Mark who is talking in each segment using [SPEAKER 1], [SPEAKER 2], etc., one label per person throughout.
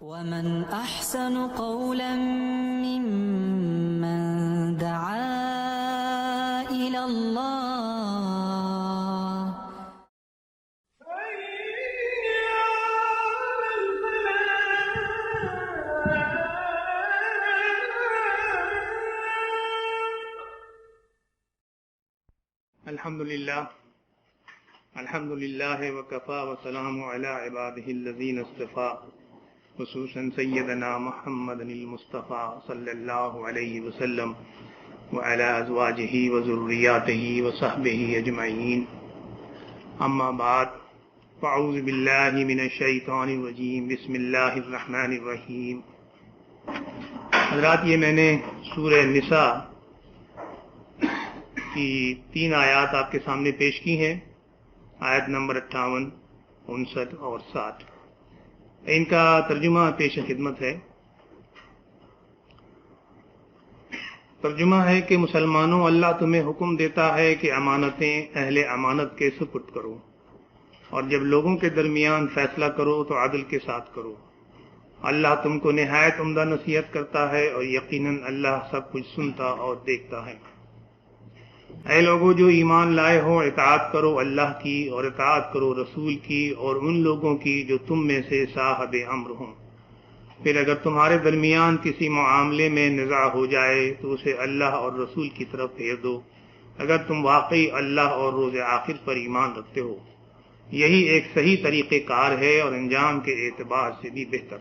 [SPEAKER 1] ومن أحسن قولا ممن دعا إلى الله
[SPEAKER 2] الحمد لله وكفى وسلام على عباده الذين اصطفى خصوصا سيدنا محمد المصطفى صلى الله عليه وسلم وعلى ازواجه وذرياته وصحبه اجمعين اما بعد فاعوذ بالله من الشیطان الرجیم بسم اللہ الرحمن الرحیم۔ حضرات، یہ میں نے سورہ نساء کی 3 آیات آپ کے سامنے پیش کی ہیں، آیت نمبر 58، 59 اور 60۔ ان کا ترجمہ پیش خدمت ہے۔ ترجمہ ہے کہ مسلمانوں، اللہ تمہیں حکم دیتا ہے کہ امانتیں اہل امانت کے سپرد کرو، اور جب لوگوں کے درمیان فیصلہ کرو تو عدل کے ساتھ کرو۔ اللہ تم کو نہایت عمدہ نصیحت کرتا ہے، اور یقیناً اللہ سب کچھ سنتا اور دیکھتا ہے۔ اے لوگوں جو ایمان لائے ہو، اطاعت کرو اللہ کی، اور اطاعت کرو رسول کی اور ان لوگوں کی جو تم میں سے صاحب امر ہوں۔ پھر اگر تمہارے درمیان کسی معاملے میں نزاع ہو جائے تو اسے اللہ اور رسول کی طرف پھیر دو، اگر تم واقعی اللہ اور روز آخر پر ایمان رکھتے ہو۔ یہی ایک صحیح طریقہ کار ہے اور انجام کے اعتبار سے بھی بہتر۔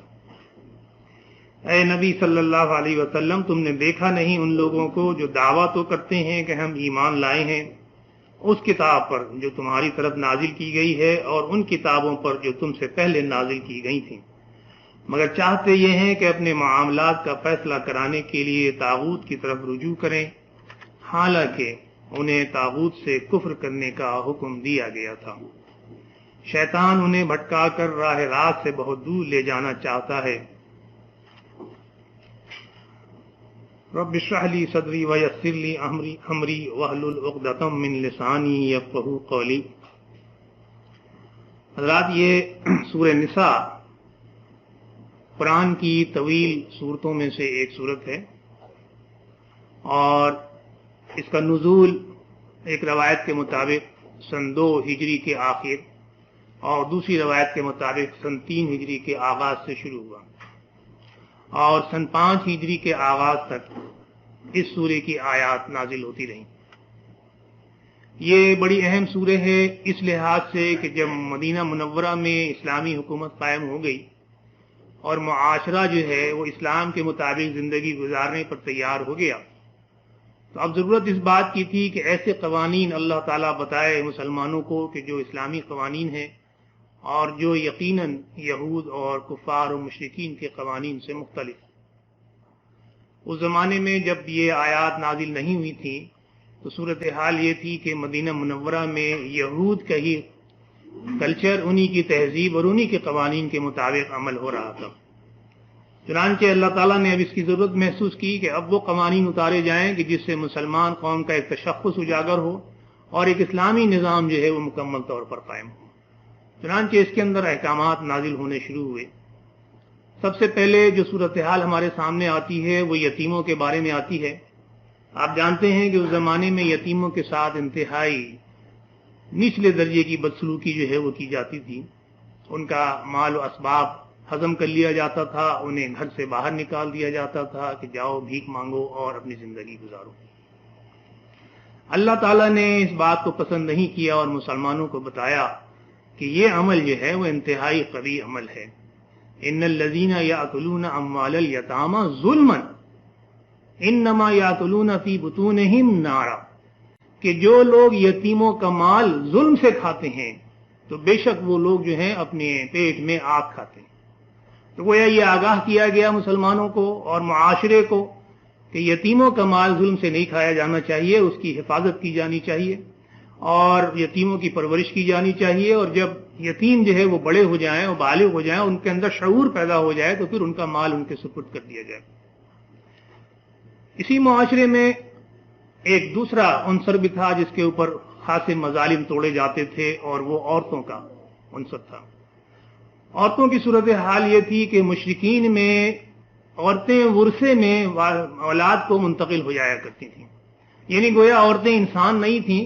[SPEAKER 2] اے نبی صلی اللہ علیہ وسلم، تم نے دیکھا نہیں ان لوگوں کو جو دعویٰ تو کرتے ہیں کہ ہم ایمان لائے ہیں اس کتاب پر جو تمہاری طرف نازل کی گئی ہے اور ان کتابوں پر جو تم سے پہلے نازل کی گئی تھیں، مگر چاہتے یہ ہیں کہ اپنے معاملات کا فیصلہ کرانے کے لیے طاغوت کی طرف رجوع کریں، حالانکہ انہیں طاغوت سے کفر کرنے کا حکم دیا گیا تھا۔ شیطان انہیں بھٹکا کر راہ راست سے بہت دور لے جانا چاہتا ہے۔ رب اشرح لی صدری ویسر لی امری واحلل عقدۃ من لسانی یفقہوا قولی۔ حضرات، یہ سورہ نساء قرآن کی طویل صورتوں میں سے ایک صورت ہے، اور اس کا نزول ایک روایت کے مطابق سن 2 ہجری کے آخر اور دوسری روایت کے مطابق سن 3 ہجری کے آغاز سے شروع ہوا، اور سن 5 ہجری کے آغاز تک اس سورے کی آیات نازل ہوتی رہیں۔ یہ بڑی اہم سورہ ہے اس لحاظ سے کہ جب مدینہ منورہ میں اسلامی حکومت قائم ہو گئی اور معاشرہ جو ہے وہ اسلام کے مطابق زندگی گزارنے پر تیار ہو گیا، تو اب ضرورت اس بات کی تھی کہ ایسے قوانین اللہ تعالیٰ بتائے مسلمانوں کو کہ جو اسلامی قوانین ہیں اور جو یقیناً یہود اور کفار و مشرکین کے قوانین سے مختلف۔ اس زمانے میں جب یہ آیات نازل نہیں ہوئی تھیں تو صورتحال یہ تھی کہ مدینہ منورہ میں یہود کا ہی کلچر، انہی کی تہذیب اور انہی کے قوانین کے مطابق عمل ہو رہا تھا۔ چنانچہ اللہ تعالیٰ نے اب اس کی ضرورت محسوس کی کہ اب وہ قوانین اتارے جائیں کہ جس سے مسلمان قوم کا ایک تشخص اجاگر ہو اور ایک اسلامی نظام جو ہے وہ مکمل طور پر قائم ہو۔ چنانچہ اس کے اندر احکامات نازل ہونے شروع ہوئے۔ سب سے پہلے جو صورتحال ہمارے سامنے آتی ہے وہ یتیموں کے بارے میں آتی ہے۔ آپ جانتے ہیں کہ اس زمانے میں یتیموں کے ساتھ انتہائی نچلے درجے کی بدسلوکی جو ہے وہ کی جاتی تھی۔ ان کا مال و اسباب ہضم کر لیا جاتا تھا، انہیں گھر سے باہر نکال دیا جاتا تھا کہ جاؤ بھیک مانگو اور اپنی زندگی گزارو۔ اللہ تعالیٰ نے اس بات کو پسند نہیں کیا اور مسلمانوں کو بتایا کہ یہ عمل جو ہے وہ انتہائی قبیح عمل ہے۔ ان الذین یاکلون اموال الیتامی ظلما انما یاکلون فی بطونہم نارا، کہ جو لوگ یتیموں کا مال ظلم سے کھاتے ہیں تو بے شک وہ لوگ جو ہیں اپنے پیٹ میں آگ کھاتے ہیں۔ تو گویا یہ آگاہ کیا گیا مسلمانوں کو اور معاشرے کو کہ یتیموں کا مال ظلم سے نہیں کھایا جانا چاہیے، اس کی حفاظت کی جانی چاہیے اور یتیموں کی پرورش کی جانی چاہیے، اور جب یتیم جو ہے وہ بڑے ہو جائیں اور بالغ ہو جائیں، ان کے اندر شعور پیدا ہو جائے تو پھر ان کا مال ان کے سپرد کر دیا جائے۔ اسی معاشرے میں ایک دوسرا عنصر بھی تھا جس کے اوپر خاصے مظالم توڑے جاتے تھے، اور وہ عورتوں کا عنصر تھا۔ عورتوں کی صورتحال یہ تھی کہ مشرکین میں عورتیں ورثے میں اولاد کو منتقل ہو جایا کرتی تھیں، یعنی گویا عورتیں انسان نہیں تھیں،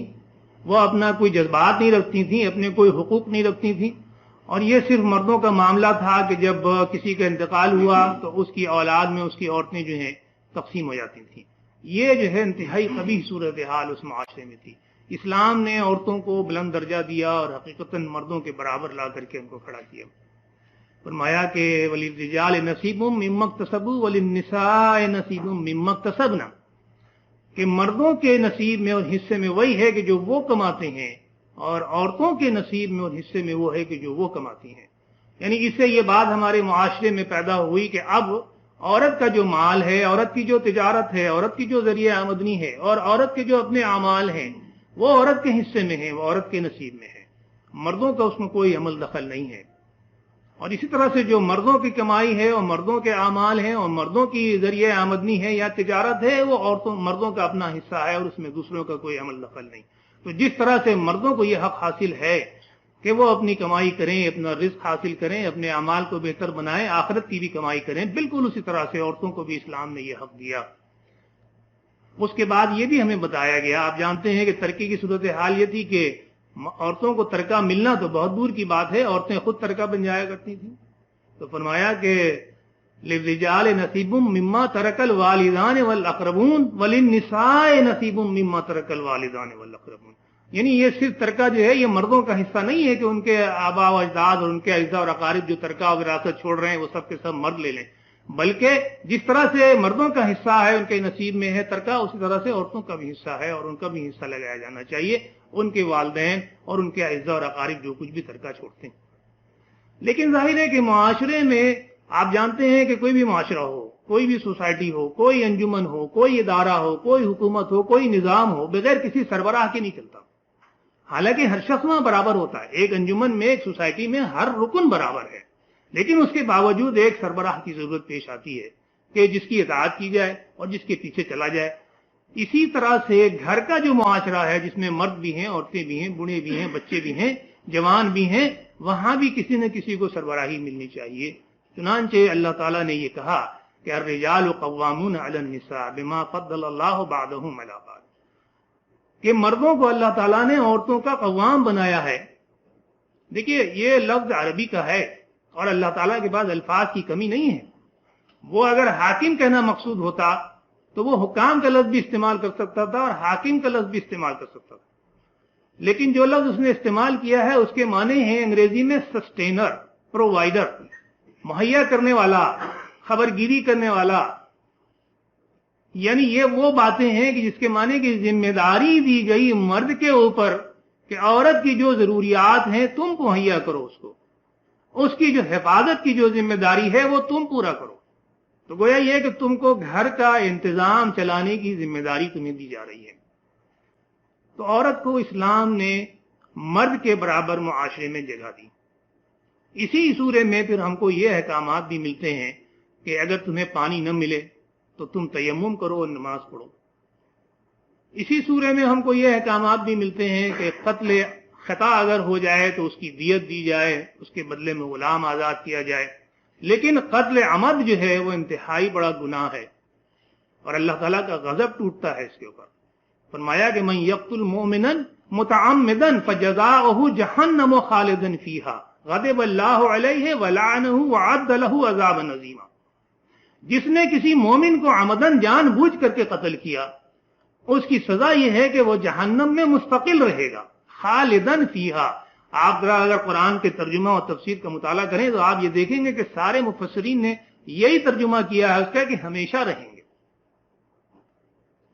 [SPEAKER 2] وہ اپنا کوئی جذبات نہیں رکھتی تھیں، اپنے کوئی حقوق نہیں رکھتی تھیں، اور یہ صرف مردوں کا معاملہ تھا کہ جب کسی کا انتقال ہوا تو اس کی اولاد میں اس کی عورتیں جو ہیں تقسیم ہو جاتی تھیں۔ یہ جو ہے انتہائی قبیح صورتحال اس معاشرے میں تھی۔ اسلام نے عورتوں کو بلند درجہ دیا اور حقیقتاً مردوں کے برابر لا کر کے ان کو کھڑا کیا۔ فرمایا کہ وَلِلرِّجَالِ نَصِیبٌ مِّمَّا اکْتَسَبُوا وَلِلنِّسَاءِ نَصِیبٌ مِّمَّا اکْتَسَبْنَ، کہ مردوں کے نصیب میں اور حصے میں وہی ہے کہ جو وہ کماتے ہیں، اور عورتوں کے نصیب میں اور حصے میں وہ ہے کہ جو وہ کماتی ہیں۔ یعنی اس سے یہ بات ہمارے معاشرے میں پیدا ہوئی کہ اب عورت کا جو مال ہے، عورت کی جو تجارت ہے، عورت کی جو ذریعہ آمدنی ہے، اور عورت کے جو اپنے اعمال ہیں، وہ عورت کے حصے میں ہیں، وہ عورت کے نصیب میں ہے، مردوں کا اس میں کوئی عمل دخل نہیں ہے۔ اور اسی طرح سے جو مردوں کی کمائی ہے اور مردوں کے اعمال ہیں اور مردوں کی ذریعہ آمدنی ہے یا تجارت ہے، وہ مردوں کا اپنا حصہ ہے اور اس میں دوسروں کا کوئی عمل دخل نہیں۔ تو جس طرح سے مردوں کو یہ حق حاصل ہے کہ وہ اپنی کمائی کریں، اپنا رزق حاصل کریں، اپنے اعمال کو بہتر بنائیں، آخرت کی بھی کمائی کریں، بالکل اسی طرح سے عورتوں کو بھی اسلام نے یہ حق دیا۔ اس کے بعد یہ بھی ہمیں بتایا گیا، آپ جانتے ہیں کہ ترقی کی صورتحال یہ تھی کہ عورتوں کو ترکہ ملنا تو بہت دور کی بات ہے، عورتیں خود ترکہ بن جایا کرتی تھیں۔ تو فرمایا کہ للرجال نصیب مما ترک الوالدان والاقربون وللنساء نصیب مما ترک الوالدان والاقربون، یعنی یہ صرف ترکہ جو ہے یہ مردوں کا حصہ نہیں ہے کہ ان کے آبا و اجداد اور ان کے اعزاء اور اقارب جو ترکہ اور وراثت چھوڑ رہے ہیں وہ سب کے سب مرد لے لیں، بلکہ جس طرح سے مردوں کا حصہ ہے ان کے نصیب میں ہے ترکہ، اسی طرح سے عورتوں کا بھی حصہ ہے اور ان کا بھی حصہ لگایا جانا چاہیے، ان کے والدین اور ان کے اعزاء اور اقارب جو کچھ بھی ترکہ چھوڑتے ہیں۔ لیکن ظاہر ہے کہ معاشرے میں آپ جانتے ہیں کہ کوئی بھی معاشرہ ہو، کوئی بھی سوسائٹی ہو، کوئی انجمن ہو، کوئی ادارہ ہو، کوئی حکومت ہو، کوئی نظام ہو، بغیر کسی سربراہ کے نہیں چلتا۔ حالانکہ ہر شخص وہاں برابر ہوتا ہے، ایک انجمن میں ایک سوسائٹی میں ہر رکن برابر ہے، لیکن اس کے باوجود ایک سربراہ کی ضرورت پیش آتی ہے کہ جس کی اطاعت کی جائے اور جس کے پیچھے چلا جائے۔ اسی طرح سے گھر کا جو معاشرہ ہے جس میں مرد بھی ہیں، عورتیں بھی ہیں، بوڑھے بھی ہیں، بچے بھی ہیں، جوان بھی ہیں، وہاں بھی کسی نہ کسی کو سربراہی ملنی چاہیے۔ چنانچہ اللہ تعالیٰ نے یہ کہا کہ الرجال قوامون علی النساء بما فضل اللہ بعضهم علی بعض، کہ مردوں کو اللہ تعالیٰ نے عورتوں کا قوام بنایا ہے۔ دیکھیے یہ لفظ عربی کا ہے اور اللہ تعالیٰ کے پاس الفاظ کی کمی نہیں ہے، وہ اگر حاکم کہنا مقصود ہوتا تو وہ حکام کا لفظ بھی استعمال کر سکتا تھا اور حاکم کا لفظ بھی استعمال کر سکتا تھا، لیکن جو لفظ اس نے استعمال کیا ہے اس کے معنی ہیں انگریزی میں سسٹینر، پرووائڈر، مہیا کرنے والا، خبر گیری کرنے والا، یعنی یہ وہ باتیں ہیں کہ جس کے معنی کی ذمہ داری دی گئی مرد کے اوپر کہ عورت کی جو ضروریات ہیں تم مہیا کرو، اس کی جو حفاظت کی جو ذمہ داری ہے وہ تم پورا کرو۔ تو گویا یہ کہ تم کو گھر کا انتظام چلانے کی ذمہ داری تمہیں دی جا رہی ہے۔ تو عورت کو اسلام نے مرد کے برابر معاشرے میں جگہ دی۔ اسی سورے میں پھر ہم کو یہ احکامات بھی ملتے ہیں کہ اگر تمہیں پانی نہ ملے تو تم تیمم کرو اور نماز پڑھو۔ اسی سورے میں ہم کو یہ احکامات بھی ملتے ہیں کہ قتل خطا اگر ہو جائے تو اس کی دیت دی جائے، اس کے بدلے میں غلام آزاد کیا جائے، لیکن قتل عمد جو ہے وہ انتہائی بڑا گناہ ہے اور اللہ تعالیٰ کا غضب ٹوٹتا ہے اس کے اوپر۔ فرمایا کہ من یقتل مؤمنا متعمدا فجزاؤہ جہنم خالدا فیہا غضب اللہ علیہ ولعنہ وعد لہ عذابا عظیما، جس نے کسی مومن کو عمدن جان بوجھ کر کے قتل کیا اس کی سزا یہ ہے کہ وہ جہنم میں مستقل رہے گا، خالدن فیہا۔ آپ ذرا اگر قرآن کے ترجمہ اور تفسیر کا مطالعہ کریں تو آپ یہ دیکھیں گے کہ سارے مفسرین نے یہی ترجمہ کیا ہے اس کا کہ ہمیشہ رہیں گے۔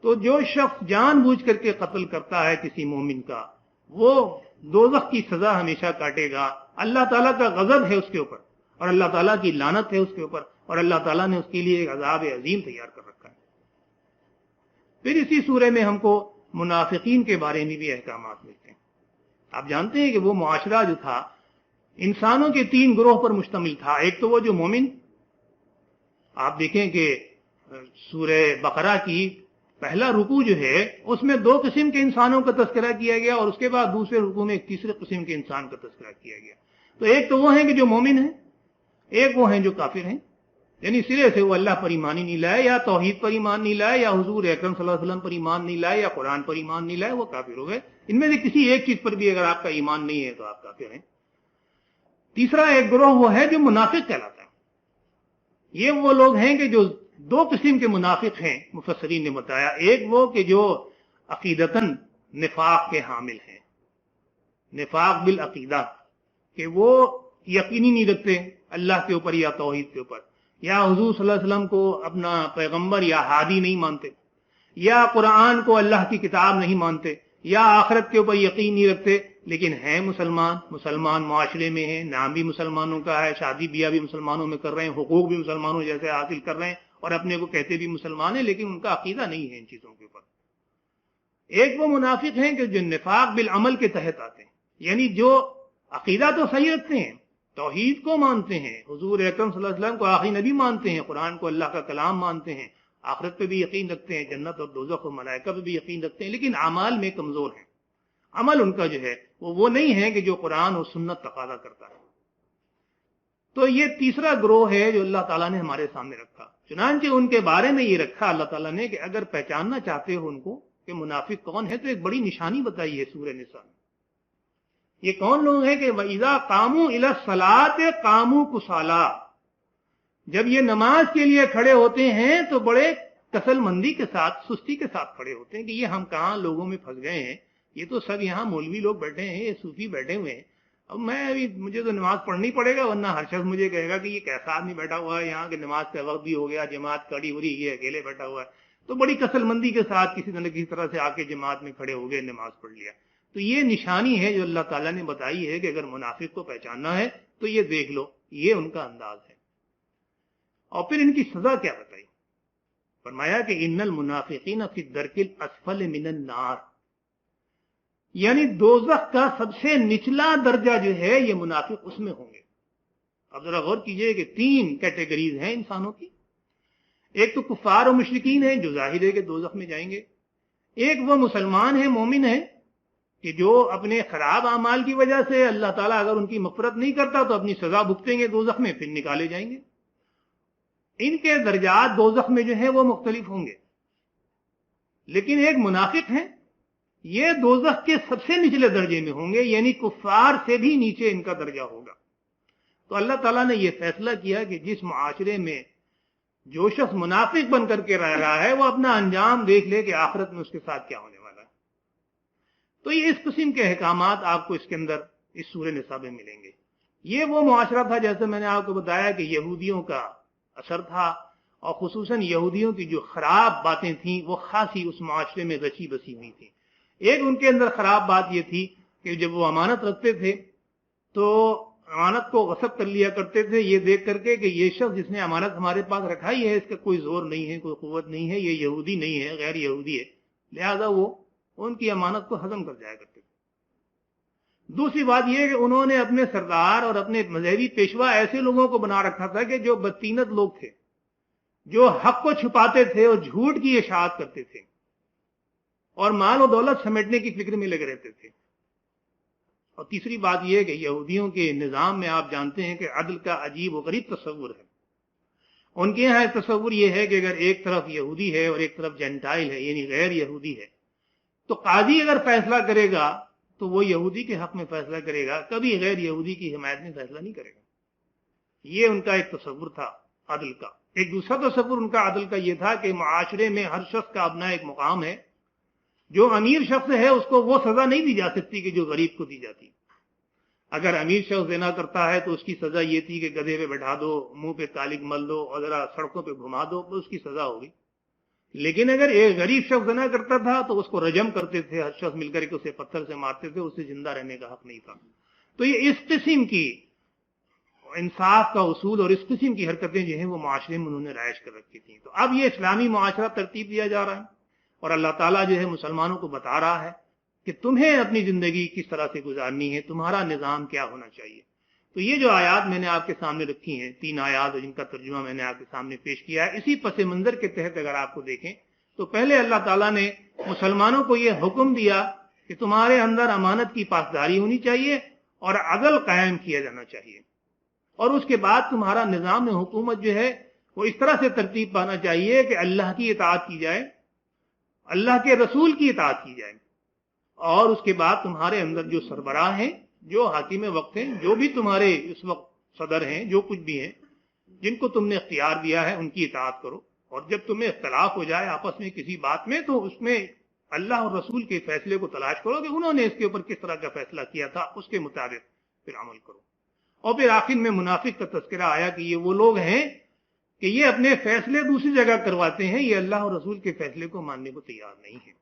[SPEAKER 2] تو جو شخص جان بوجھ کر کے قتل کرتا ہے کسی مومن کا وہ دوزخ کی سزا ہمیشہ کاٹے گا، اللہ تعالیٰ کا غضب ہے اس کے اوپر اور اللہ تعالیٰ کی لعنت ہے اس کے اوپر، اور اللہ تعالیٰ نے اس کے لیے ایک عذاب عظیم تیار کر رکھا ہے۔ پھر اسی سورے میں ہم کو منافقین کے بارے میں بھی احکامات ملتے ہیں۔ آپ جانتے ہیں کہ وہ معاشرہ جو تھا انسانوں کے 3 گروہ پر مشتمل تھا۔ ایک تو وہ جو مومن، آپ دیکھیں کہ سورہ بقرہ کی پہلا رکوع جو ہے اس میں 2 قسم کے انسانوں کا تذکرہ کیا گیا اور اس کے بعد دوسرے رکوع میں ایک تیسرے قسم کے انسان کا تذکرہ کیا گیا۔ تو ایک تو وہ ہیں کہ جو مومن ہیں ایک وہ ہیں جو کافر ہیں، یعنی سرے سے وہ اللہ پر ایمان ہی نہیں لائے، یا توحید پر ایمان نہیں لائے، یا حضور اکرم صلی اللہ علیہ وسلم پر ایمان نہیں لائے، یا قرآن پر ایمان نہیں لائے، وہ کافر ہو گئے۔ ان میں سے کسی ایک چیز پر بھی اگر آپ کا ایمان نہیں ہے تو آپ کافر ہیں۔ تیسرا ایک گروہ وہ ہے جو منافق کہلاتا ہے۔ یہ وہ لوگ ہیں کہ جو دو قسم کے منافق ہیں مفسرین نے بتایا۔ ایک وہ کہ جو عقیدتاً نفاق کے حامل ہیں، نفاق بالعقیدہ، کہ وہ یقینی نہیں رکھتے اللہ کے اوپر یا توحید کے اوپر، یا حضور صلی اللہ علیہ وسلم کو اپنا پیغمبر یا ہادی نہیں مانتے، یا قرآن کو اللہ کی کتاب نہیں مانتے، یا آخرت کے اوپر یقین نہیں رکھتے، لیکن ہیں مسلمان معاشرے میں ہیں، نام بھی مسلمانوں کا ہے، شادی بیاہ بھی مسلمانوں میں کر رہے ہیں، حقوق بھی مسلمانوں جیسے حاصل کر رہے ہیں، اور اپنے کو کہتے بھی مسلمان ہیں، لیکن ان کا عقیدہ نہیں ہے ان چیزوں کے اوپر۔ ایک وہ منافق ہیں کہ جو نفاق بالعمل کے تحت آتے ہیں، یعنی جو عقیدہ تو صحیح رکھتے ہیں، توحید کو مانتے ہیں، حضور اکرم صلی اللہ علیہ وسلم کو آخری نبی مانتے ہیں، قرآن کو اللہ کا کلام مانتے ہیں، آخرت پہ بھی یقین رکھتے ہیں، جنت اور دوزخ اور ملائکہ پہ بھی یقین رکھتے ہیں، لیکن اعمال میں کمزور ہیں۔ عمل ان کا جو ہے وہ نہیں ہے کہ جو قرآن اور سنت تقاضا کرتا ہے۔ تو یہ تیسرا گروہ ہے جو اللہ تعالیٰ نے ہمارے سامنے رکھا۔ چنانچہ ان کے بارے میں یہ رکھا اللہ تعالیٰ نے کہ اگر پہچاننا چاہتے ہو ان کو کہ منافق کون ہے، تو ایک بڑی نشانی بتائی ہے سورہ نساء میں۔ یہ کون لوگ ہیں کہ وَإِذَا قَامُوا إِلَى الصَّلَاةِ قَامُوا كُسَالَىٰ، جب یہ نماز کے لیے کھڑے ہوتے ہیں تو بڑے کسل مندی کے ساتھ، سستی کے ساتھ کھڑے ہوتے ہیں کہ یہ ہم کہاں لوگوں میں پھنس گئے ہیں، یہ تو سب یہاں مولوی لوگ بیٹھے ہیں، یہ صوفی بیٹھے ہوئے ہیں، اب مجھے تو نماز پڑھنی پڑے گا، ورنہ ہر شخص مجھے کہے گا کہ یہ کیسا آدمی بیٹھا ہوا ہے یہاں، کہ نماز کا وقت بھی ہو گیا، جماعت کڑی ہو رہی، یہ اکیلے بیٹھا ہوا ہے۔ تو بڑی کسل مندی کے ساتھ کسی نہ کسی طرح سے آ کے جماعت میں کھڑے ہو گئے، نماز پڑھ لیا۔ تو یہ نشانی ہے جو اللہ تعالیٰ نے بتائی ہے کہ اگر منافق کو پہچاننا ہے تو یہ دیکھ لو، یہ ان کا انداز ہے۔ اور پھر ان کی سزا کیا بتائی؟ فرمایا کہ ان المنافقین فی الدرک الاسفل من النار، یعنی دوزخ کا سب سے نچلا درجہ جو ہے یہ منافق اس میں ہوں گے۔ اب ذرا غور کیجئے کہ 3 کیٹیگریز ہیں انسانوں کی۔ ایک تو کفار و مشرکین ہیں جو ظاہر ہے کہ دوزخ میں جائیں گے، ایک وہ مسلمان ہیں، مومن ہیں، کہ جو اپنے خراب اعمال کی وجہ سے اللہ تعالیٰ اگر ان کی مغفرت نہیں کرتا تو اپنی سزا بھگتیں گے دوزخ میں، پھر نکالے جائیں گے۔ ان کے درجات دوزخ میں جو ہیں وہ مختلف ہوں گے۔ لیکن ایک منافق ہیں، یہ دوزخ کے سب سے نچلے درجے میں ہوں گے، یعنی کفار سے بھی نیچے ان کا درجہ ہوگا۔ تو اللہ تعالیٰ نے یہ فیصلہ کیا کہ جس معاشرے میں جو شخص منافق بن کر کے رہ رہا ہے وہ اپنا انجام دیکھ لے کہ آخرت میں اس کے ساتھ کیا ہونے والا ہے۔ تو یہ اس قسم کے احکامات آپ کو اس کے اندر اس سورہ نساء میں ملیں گے۔ یہ وہ معاشرہ تھا جیسے میں نے آپ کو بتایا کہ یہودیوں کا اثر تھا، اور خصوصاً یہودیوں کی جو خراب باتیں تھیں وہ خاصی اس معاشرے میں رچی بسی ہوئی تھیں۔ ایک ان کے اندر خراب بات یہ تھی کہ جب وہ امانت رکھتے تھے تو امانت کو غصب کر لیا کرتے تھے، یہ دیکھ کر کے کہ یہ شخص جس نے امانت ہمارے پاس رکھائی ہے اس کا کوئی زور نہیں ہے، کوئی قوت نہیں ہے، یہ یہودی نہیں ہے، غیر یہودی ہے، لہذا وہ ان کی امانت کو ہضم کر جایا کرتے تھے۔ دوسری بات یہ کہ انہوں نے اپنے سردار اور اپنے مذہبی پیشوا ایسے لوگوں کو بنا رکھا تھا کہ جو بدتینت لوگ تھے، جو حق کو چھپاتے تھے اور جھوٹ کی اشاعت کرتے تھے اور مال و دولت سمیٹنے کی فکر میں لگے رہتے تھے۔ اور تیسری بات یہ کہ یہودیوں کے نظام میں آپ جانتے ہیں کہ عدل کا عجیب و غریب تصور ہے۔ ان کے یہاں تصور یہ ہے کہ اگر ایک طرف یہودی ہے اور ایک طرف جینٹائل ہے یعنی غیر یہودی ہے، تو قاضی اگر فیصلہ کرے گا تو وہ یہودی کے حق میں فیصلہ کرے گا، کبھی غیر یہودی کی حمایت میں فیصلہ نہیں کرے گا۔ یہ ان کا ایک تصور تھا عدل کا۔ ایک دوسرا تصور ان کا عدل کا یہ تھا کہ معاشرے میں ہر شخص کا اپنا ایک مقام ہے، جو امیر شخص ہے اس کو وہ سزا نہیں دی جا سکتی کہ جو غریب کو دی جاتی۔ اگر امیر شخص زنا کرتا ہے تو اس کی سزا یہ تھی کہ گدھے پہ بٹھا دو، منہ پہ کالک مل دو اور ذرا سڑکوں پہ گھما دو، تو اس کی سزا ہوگی۔ لیکن اگر ایک غریب شخص زنا کرتا تھا تو اس کو رجم کرتے تھے، ہر شخص مل کر کے اسے پتھر سے مارتے تھے، اسے زندہ رہنے کا حق نہیں تھا۔ تو یہ اس قسم کی انصاف کا اصول اور اس قسم کی حرکتیں جو ہیں وہ معاشرے میں انہوں نے رائج کر رکھی تھیں۔ تو اب یہ اسلامی معاشرہ ترتیب دیا جا رہا ہے اور اللہ تعالیٰ جو ہے مسلمانوں کو بتا رہا ہے کہ تمہیں اپنی زندگی کس طرح سے گزارنی ہے، تمہارا نظام کیا ہونا چاہیے۔ تو یہ جو آیات میں نے آپ کے سامنے رکھی ہیں، 3 آیات اور جن کا ترجمہ میں نے آپ کے سامنے پیش کیا ہے، اسی پس منظر کے تحت اگر آپ کو دیکھیں تو پہلے اللہ تعالیٰ نے مسلمانوں کو یہ حکم دیا کہ تمہارے اندر امانت کی پاسداری ہونی چاہیے اور عدل قائم کیا جانا چاہیے۔ اور اس کے بعد تمہارا نظام حکومت جو ہے وہ اس طرح سے ترتیب پانا چاہیے کہ اللہ کی اطاعت کی جائے، اللہ کے رسول کی اطاعت کی جائے، اور اس کے بعد تمہارے اندر جو سربراہ ہیں، جو حاکم وقت ہیں، جو بھی تمہارے اس وقت صدر ہیں، جو کچھ بھی ہیں جن کو تم نے اختیار دیا ہے، ان کی اطاعت کرو۔ اور جب تمہیں اختلاف ہو جائے آپس میں کسی بات میں، تو اس میں اللہ اور رسول کے فیصلے کو تلاش کرو کہ انہوں نے اس کے اوپر کس طرح کا فیصلہ کیا تھا، اس کے مطابق پھر عمل کرو۔ اور پھر آخر میں منافق کا تذکرہ آیا کہ یہ وہ لوگ ہیں کہ یہ اپنے فیصلے دوسری جگہ کرواتے ہیں، یہ اللہ اور رسول کے فیصلے کو ماننے کو تیار نہیں ہیں۔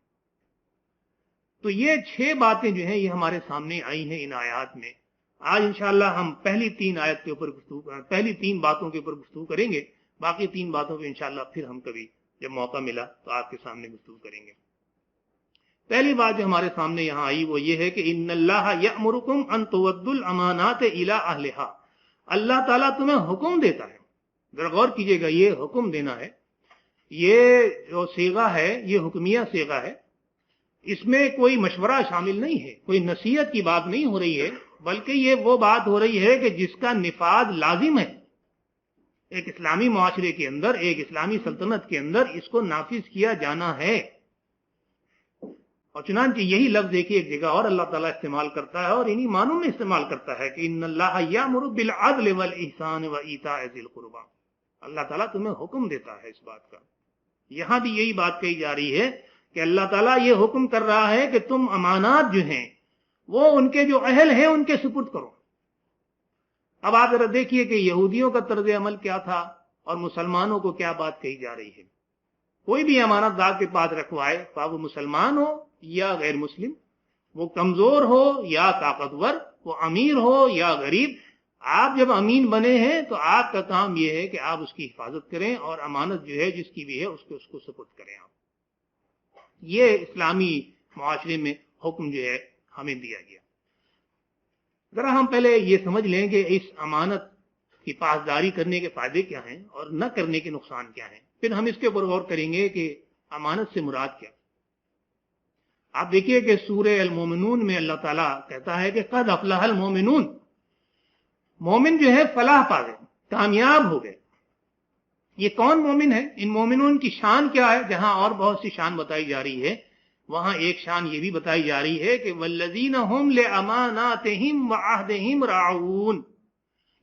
[SPEAKER 2] تو یہ 6 باتیں جو ہیں یہ ہمارے سامنے آئی ہیں ان آیات میں۔ آج انشاءاللہ ہم پہلی 3 باتوں کے اوپر گفتگو کریں گے، باقی 3 باتوں پہ انشاءاللہ پھر ہم کبھی جب موقع ملا تو آپ کے سامنے گفتگو کریں گے۔ پہلی بات جو ہمارے سامنے یہاں آئی وہ یہ ہے کہ ان اللہ یأمرکم ان تؤدوا الامانات الی اہلھا، اللہ تعالیٰ تمہیں حکم دیتا ہے۔ ذرا غور کیجئے گا، یہ حکم دینا ہے، یہ جو صیغہ ہے یہ حکمیہ صیغہ ہے، اس میں کوئی مشورہ شامل نہیں ہے، کوئی نصیحت کی بات نہیں ہو رہی ہے، بلکہ یہ وہ بات ہو رہی ہے کہ جس کا نفاذ لازم ہے ایک اسلامی معاشرے کے اندر، ایک اسلامی سلطنت کے اندر، اس کو نافذ کیا جانا ہے۔ اور چنانچہ یہی لفظ ایک جگہ اور اللہ تعالیٰ استعمال کرتا ہے اور انہی معنوں میں استعمال کرتا ہے کہ ان اللہ یأمر بالعدل والاحسان وایتاء ذی القربى، اللہ تعالیٰ تمہیں حکم دیتا ہے اس بات کا۔ یہاں بھی یہی بات کہی جا رہی ہے کہ اللہ تعالیٰ یہ حکم کر رہا ہے کہ تم امانات جو ہیں وہ ان کے جو اہل ہیں ان کے سپرد کرو۔ اب آپ ذرا دیکھیے کہ یہودیوں کا طرز عمل کیا تھا اور مسلمانوں کو کیا بات کہی جا رہی ہے۔ کوئی بھی امانت دار کے پاس رکھوائے، خواہ وہ مسلمان ہو یا غیر مسلم، وہ کمزور ہو یا طاقتور، وہ امیر ہو یا غریب، آپ جب امین بنے ہیں تو آپ کا کام یہ ہے کہ آپ اس کی حفاظت کریں اور امانت جو ہے جس کی بھی ہے اس کو سپرد کریں۔ آپ یہ اسلامی معاشرے میں حکم جو ہے ہمیں دیا گیا۔ ذرا ہم پہلے یہ سمجھ لیں کہ اس امانت کی پاسداری کرنے کے فائدے کیا ہیں اور نہ کرنے کے نقصان کیا ہیں، پھر ہم اس کے اوپر غور کریں گے کہ امانت سے مراد کیا۔ آپ دیکھیے کہ سورہ المومنون میں اللہ تعالیٰ کہتا ہے کہ قد افلح المومنون، مومن جو ہے فلاح پا گئے، کامیاب ہو گئے۔ یہ کون مومن ہے؟ ان مومنون کی شان کیا ہے؟ جہاں اور بہت سی شان بتائی جا رہی ہے، وہاں ایک شان یہ بھی بتائی جا رہی ہے کہ والذین هم لاماناتهم وعہدهم راعون،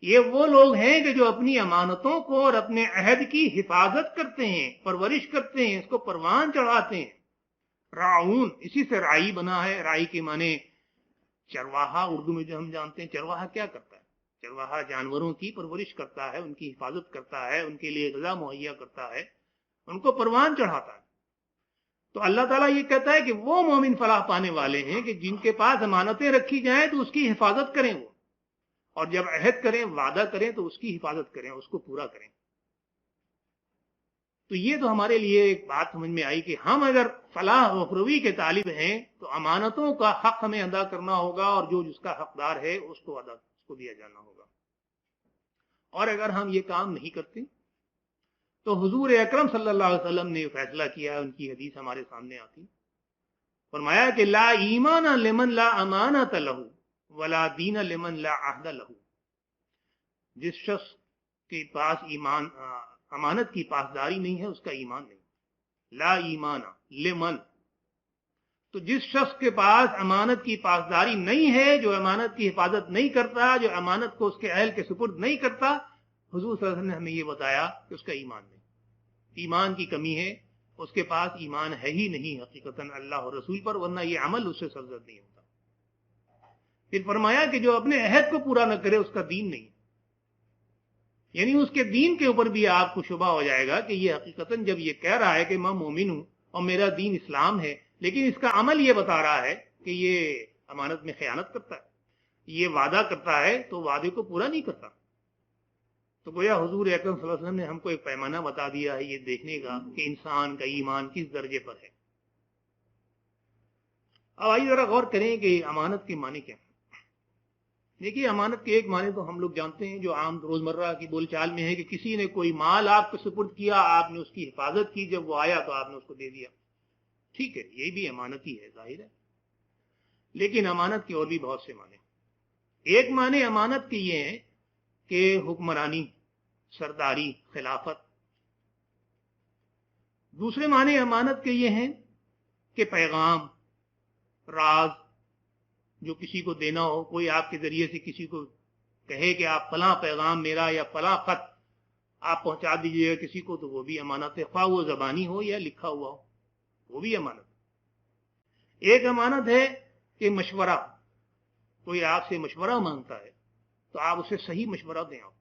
[SPEAKER 2] یہ وہ لوگ ہیں کہ جو اپنی امانتوں کو اور اپنے عہد کی حفاظت کرتے ہیں، پرورش کرتے ہیں، اس کو پروان چڑھاتے ہیں۔ راعون اسی سے رائی بنا ہے، رائی کے معنی چرواہا، اردو میں جو ہم جانتے ہیں چرواہا کیا کرتا ہے؟ چرواہا جانوروں کی پرورش کرتا ہے، ان کی حفاظت کرتا ہے، ان کے لیے غذا مہیا کرتا ہے، ان کو پروان چڑھاتا ہے۔ تو اللہ تعالیٰ یہ کہتا ہے کہ وہ مومن فلاح پانے والے ہیں کہ جن کے پاس امانتیں رکھی جائیں تو اس کی حفاظت کریں وہ، اور جب عہد کریں، وعدہ کریں تو اس کی حفاظت کریں، اس کو پورا کریں۔ تو یہ تو ہمارے لیے ایک بات سمجھ میں آئی کہ ہم اگر فلاح و اخروی کے طالب ہیں تو امانتوں کا حق ہمیں ادا کرنا ہوگا، اور جو جس کا حقدار ہے اس کو دیا جانا ہوگا۔ اور اگر ہم یہ کام نہیں کرتے تو حضور اکرم صلی اللہ علیہ وسلم نے فیصلہ کیا ہے، ان کی حدیث ہمارے سامنے آتی، فرمایا کہ لا ایمان لمن لا امانت لہ ولا دین لمن لا عہد لہ، جس شخص کے پاس امانت کی پاسداری نہیں ہے اس کا ایمان نہیں۔ لا ایمان لمن، تو جس شخص کے پاس امانت کی پاسداری نہیں ہے، جو امانت کی حفاظت نہیں کرتا، جو امانت کو اس کے اہل کے سپرد نہیں کرتا، حضور صلی اللہ علیہ وسلم نے ہمیں یہ بتایا کہ اس کا ایمان نہیں، ایمان کی کمی ہے، اس کے پاس ایمان ہے ہی نہیں حقیقتاً اللہ اور رسول پر، ورنہ یہ عمل اس سے سرزد نہیں ہوتا۔ پھر فرمایا کہ جو اپنے عہد کو پورا نہ کرے اس کا دین نہیں، یعنی اس کے دین کے اوپر بھی آپ کو شبہ ہو جائے گا کہ یہ حقیقتاً جب یہ کہہ رہا ہے کہ میں مومن ہوں اور میرا دین اسلام ہے، لیکن اس کا عمل یہ بتا رہا ہے کہ یہ امانت میں خیانت کرتا ہے، یہ وعدہ کرتا ہے تو وعدے کو پورا نہیں کرتا۔ تو گویا حضور اکرم صلی اللہ علیہ وسلم نے ہم کو ایک پیمانہ بتا دیا ہے یہ دیکھنے کا کہ انسان کا ایمان کس درجے پر ہے۔ اب آئیے ذرا غور کریں کہ امانت کے معنی کیا ہیں۔ دیکھیے امانت کے ایک معنی تو ہم لوگ جانتے ہیں جو عام روزمرہ کی بول چال میں ہے کہ کسی نے کوئی مال آپ کو سپرد کیا، آپ نے اس کی حفاظت کی، جب وہ آیا تو آپ نے اس کو دے دیا، ٹھیک ہے، یہ بھی امانت ہی ہے، ظاہر ہے۔ لیکن امانت کے اور بھی بہت سے معنی۔ ایک معنی امانت کے یہ ہیں کہ حکمرانی، سرداری، خلافت۔ دوسرے معنی امانت کے یہ ہیں کہ پیغام، راز جو کسی کو دینا ہو، کوئی آپ کے ذریعے سے کسی کو کہے کہ آپ فلاں پیغام میرا یا فلاں خط آپ پہنچا دیجیے گا کسی کو، تو وہ بھی امانت ہے، خواہ وہ زبانی ہو یا لکھا ہوا ہو، وہ بھی امانت ہے۔ ایک امانت ہے کہ مشورہ، کوئی آپ سے مشورہ مانگتا ہے تو آپ اسے صحیح مشورہ دیں، آپ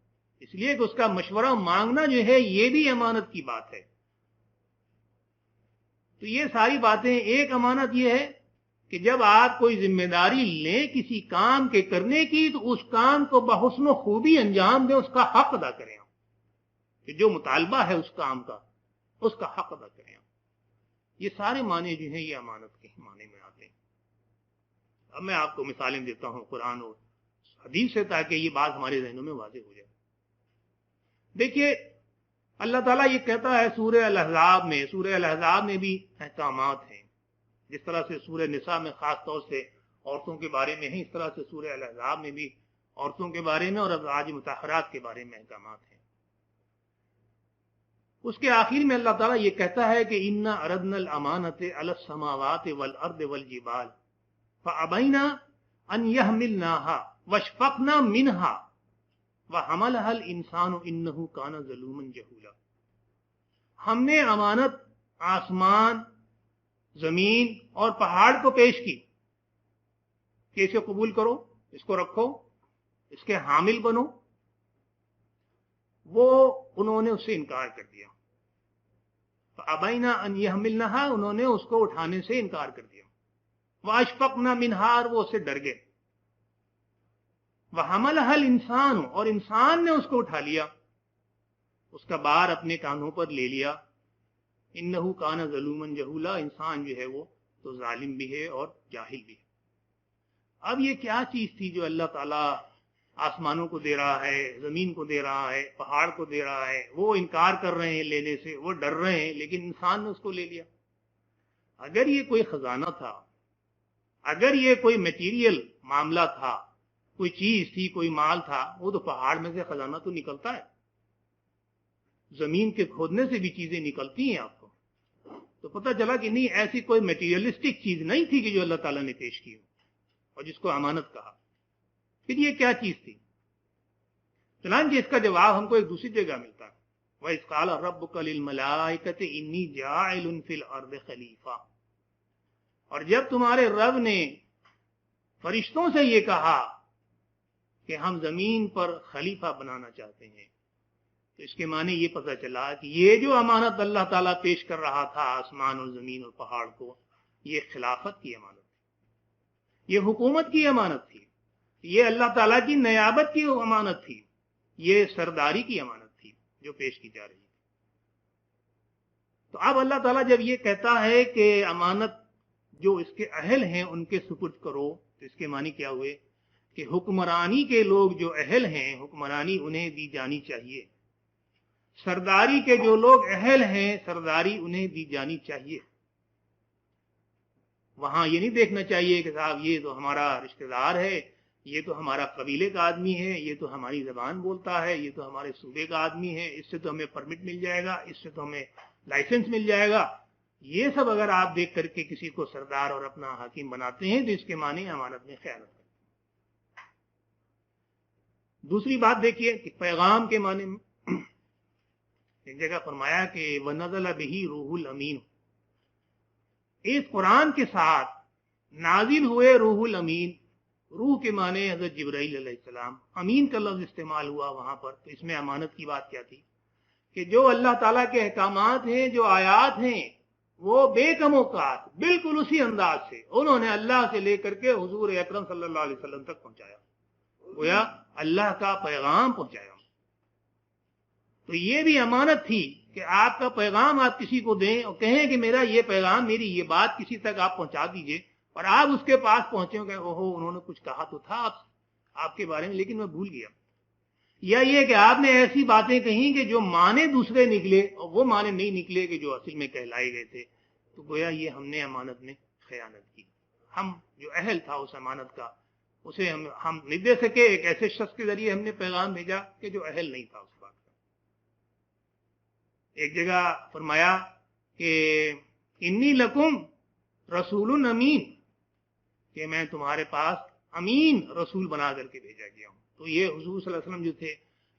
[SPEAKER 2] اس لیے کہ اس کا مشورہ مانگنا جو ہے یہ بھی امانت کی بات ہے۔ تو یہ ساری باتیں، ایک امانت یہ ہے کہ جب آپ کوئی ذمہ داری لیں کسی کام کے کرنے کی تو اس کام کو بحسن و خوبی انجام دیں، اس کا حق ادا کریں، کہ جو مطالبہ ہے اس کام کا اس کا حق ادا کریں۔ یہ سارے معنی جو ہیں یہ امانت کے معنی میں آتے ہیں۔ اب میں آپ کو مثالیں دیتا ہوں قرآن اور حدیث سے تاکہ یہ بات ہمارے ذہنوں میں واضح ہو جائے۔ دیکھیے اللہ تعالیٰ یہ کہتا ہے سورہ الاحزاب میں، سورہ الاحزاب میں بھی احکامات ہیں، جس طرح سے سورہ نساء میں خاص طور سے عورتوں کے بارے میں ہیں، اس طرح سے سورہ الاحزاب میں بھی عورتوں کے بارے میں اور ازواج مطہرات کے بارے میں احکامات ہیں۔ اس کے آخر میں اللہ تعالیٰ یہ کہتا ہے کہ انا اردنا الامانۃ علی السماوات والارض والجبال فابینا ان یحملناها واشفقنا منها وحملها الانسان انه کان ظلوما جہولا۔ ہم نے امانت آسمان، زمین اور پہاڑ کو پیش کی کہ اسے قبول کرو، اس کو رکھو، اس کے حامل بنو، وہ انہوں نے اس سے انکار کر دیا۔ فابینا ان یحملنها، انہوں نے اس کو اٹھانے سے انکار کر دیا۔ واشفقنا منها، وہ اس سے ڈر گئے۔ وحملها الانسان، اور انسان نے اس کو اٹھا لیا، اس کا بار اپنے کانھوں پر لے لیا۔ انه کان ظلوما جہولا، انسان جو ہے وہ تو ظالم بھی ہے اور جاہل بھی ہے۔ اب یہ کیا چیز تھی جو اللہ تعالیٰ آسمانوں کو دے رہا ہے، زمین کو دے رہا ہے، پہاڑ کو دے رہا ہے، وہ انکار کر رہے ہیں لینے سے، وہ ڈر رہے ہیں، لیکن انسان نے اس کو لے لیا۔ اگر یہ کوئی خزانہ تھا، اگر یہ کوئی میٹیریل معاملہ تھا، کوئی چیز تھی، کوئی مال تھا، وہ تو پہاڑ میں سے خزانہ تو نکلتا ہے، زمین کے کھودنے سے بھی چیزیں نکلتی ہیں۔ آپ کو تو پتہ چلا کہ نہیں، ایسی کوئی میٹیریلسٹک چیز نہیں تھی کہ جو اللہ تعالیٰ نے پیش کی اور جس کو امانت کہا۔ پھر یہ کیا چیز تھی؟ چنانچہ اس کا جواب ہم کو ایک دوسری جگہ ملتا ہے، وَإِذْ قَالَ رَبُّكَ لِلْمَلَائِكَةِ إِنِّي جَاعِلٌ فِي الْأَرْضِ خَلِيفَةً، اور جب تمہارے رب نے فرشتوں سے یہ کہا کہ ہم زمین پر خلیفہ بنانا چاہتے ہیں، تو اس کے معنی یہ پتہ چلا کہ یہ جو امانت اللہ تعالیٰ پیش کر رہا تھا آسمان اور زمین اور پہاڑ کو، یہ خلافت کی امانت تھی، یہ حکومت کی امانت تھی، یہ اللہ تعالیٰ کی نیابت کی امانت تھی، یہ سرداری کی امانت تھی جو پیش کی جا رہی تھی۔ تو اب اللہ تعالیٰ جب یہ کہتا ہے کہ امانت جو اس کے اہل ہیں ان کے سپرد کرو، تو اس کے معنی کیا ہوئے کہ حکمرانی کے لوگ جو اہل ہیں، حکمرانی انہیں دی جانی چاہیے، سرداری کے جو لوگ اہل ہیں، سرداری انہیں دی جانی چاہیے۔ وہاں یہ نہیں دیکھنا چاہیے کہ صاحب یہ تو ہمارا رشتہ دار ہے، یہ تو ہمارا قبیلے کا آدمی ہے، یہ تو ہماری زبان بولتا ہے، یہ تو ہمارے صوبے کا آدمی ہے، اس سے تو ہمیں پرمٹ مل جائے گا، اس سے تو ہمیں لائسنس مل جائے گا۔ یہ سب اگر آپ دیکھ کر کے کسی کو سردار اور اپنا حاکم بناتے ہیں تو اس کے معنی امانت میں خیانت ہے۔ دوسری بات دیکھیے کہ پیغام کے معنی میں ایک جگہ فرمایا کہ وَنَزَلَ بِهِ روح الامین، اس قرآن کے ساتھ نازل ہوئے روح الامین۔ روح کے معنی حضرت جبرائیل علیہ السلام، امین کا لفظ استعمال ہوا وہاں پر، تو اس میں امانت کی بات کیا تھی کہ جو اللہ تعالیٰ کے احکامات ہیں، جو آیات ہیں، وہ بے کم اوقات بالکل اسی انداز سے انہوں نے اللہ سے لے کر کے حضور اکرم صلی اللہ علیہ وسلم تک پہنچایا، گویا اللہ کا پیغام پہنچایا۔ تو یہ بھی امانت تھی کہ آپ کا پیغام آپ کسی کو دیں اور کہیں کہ میرا یہ پیغام، میری یہ بات کسی تک آپ پہنچا دیجئے، اور آپ اس کے پاس پہنچے کہ اوہو انہوں نے کچھ کہا تو تھا آپ کے بارے میں لیکن میں بھول گیا، یا یہ کہ آپ نے ایسی باتیں کہیں کہ جو معنی دوسرے نکلے اور وہ معنی نہیں نکلے کہ جو اصل میں کہلائے گئے تھے، تو گویا یہ ہم نے امانت میں خیانت کی۔ ہم جو اہل تھا اس امانت کا اسے ہم نہیں دے سکے. ایک ایسے شخص کے ذریعے ہم نے پیغام بھیجا کہ جو اہل نہیں تھا اس بات کا. ایک جگہ فرمایا کہ انی لکم رسول امین، کہ میں تمہارے پاس امین رسول بنا کر کے بھیجا گیا ہوں. تو یہ حضور صلی اللہ علیہ وسلم جو تھے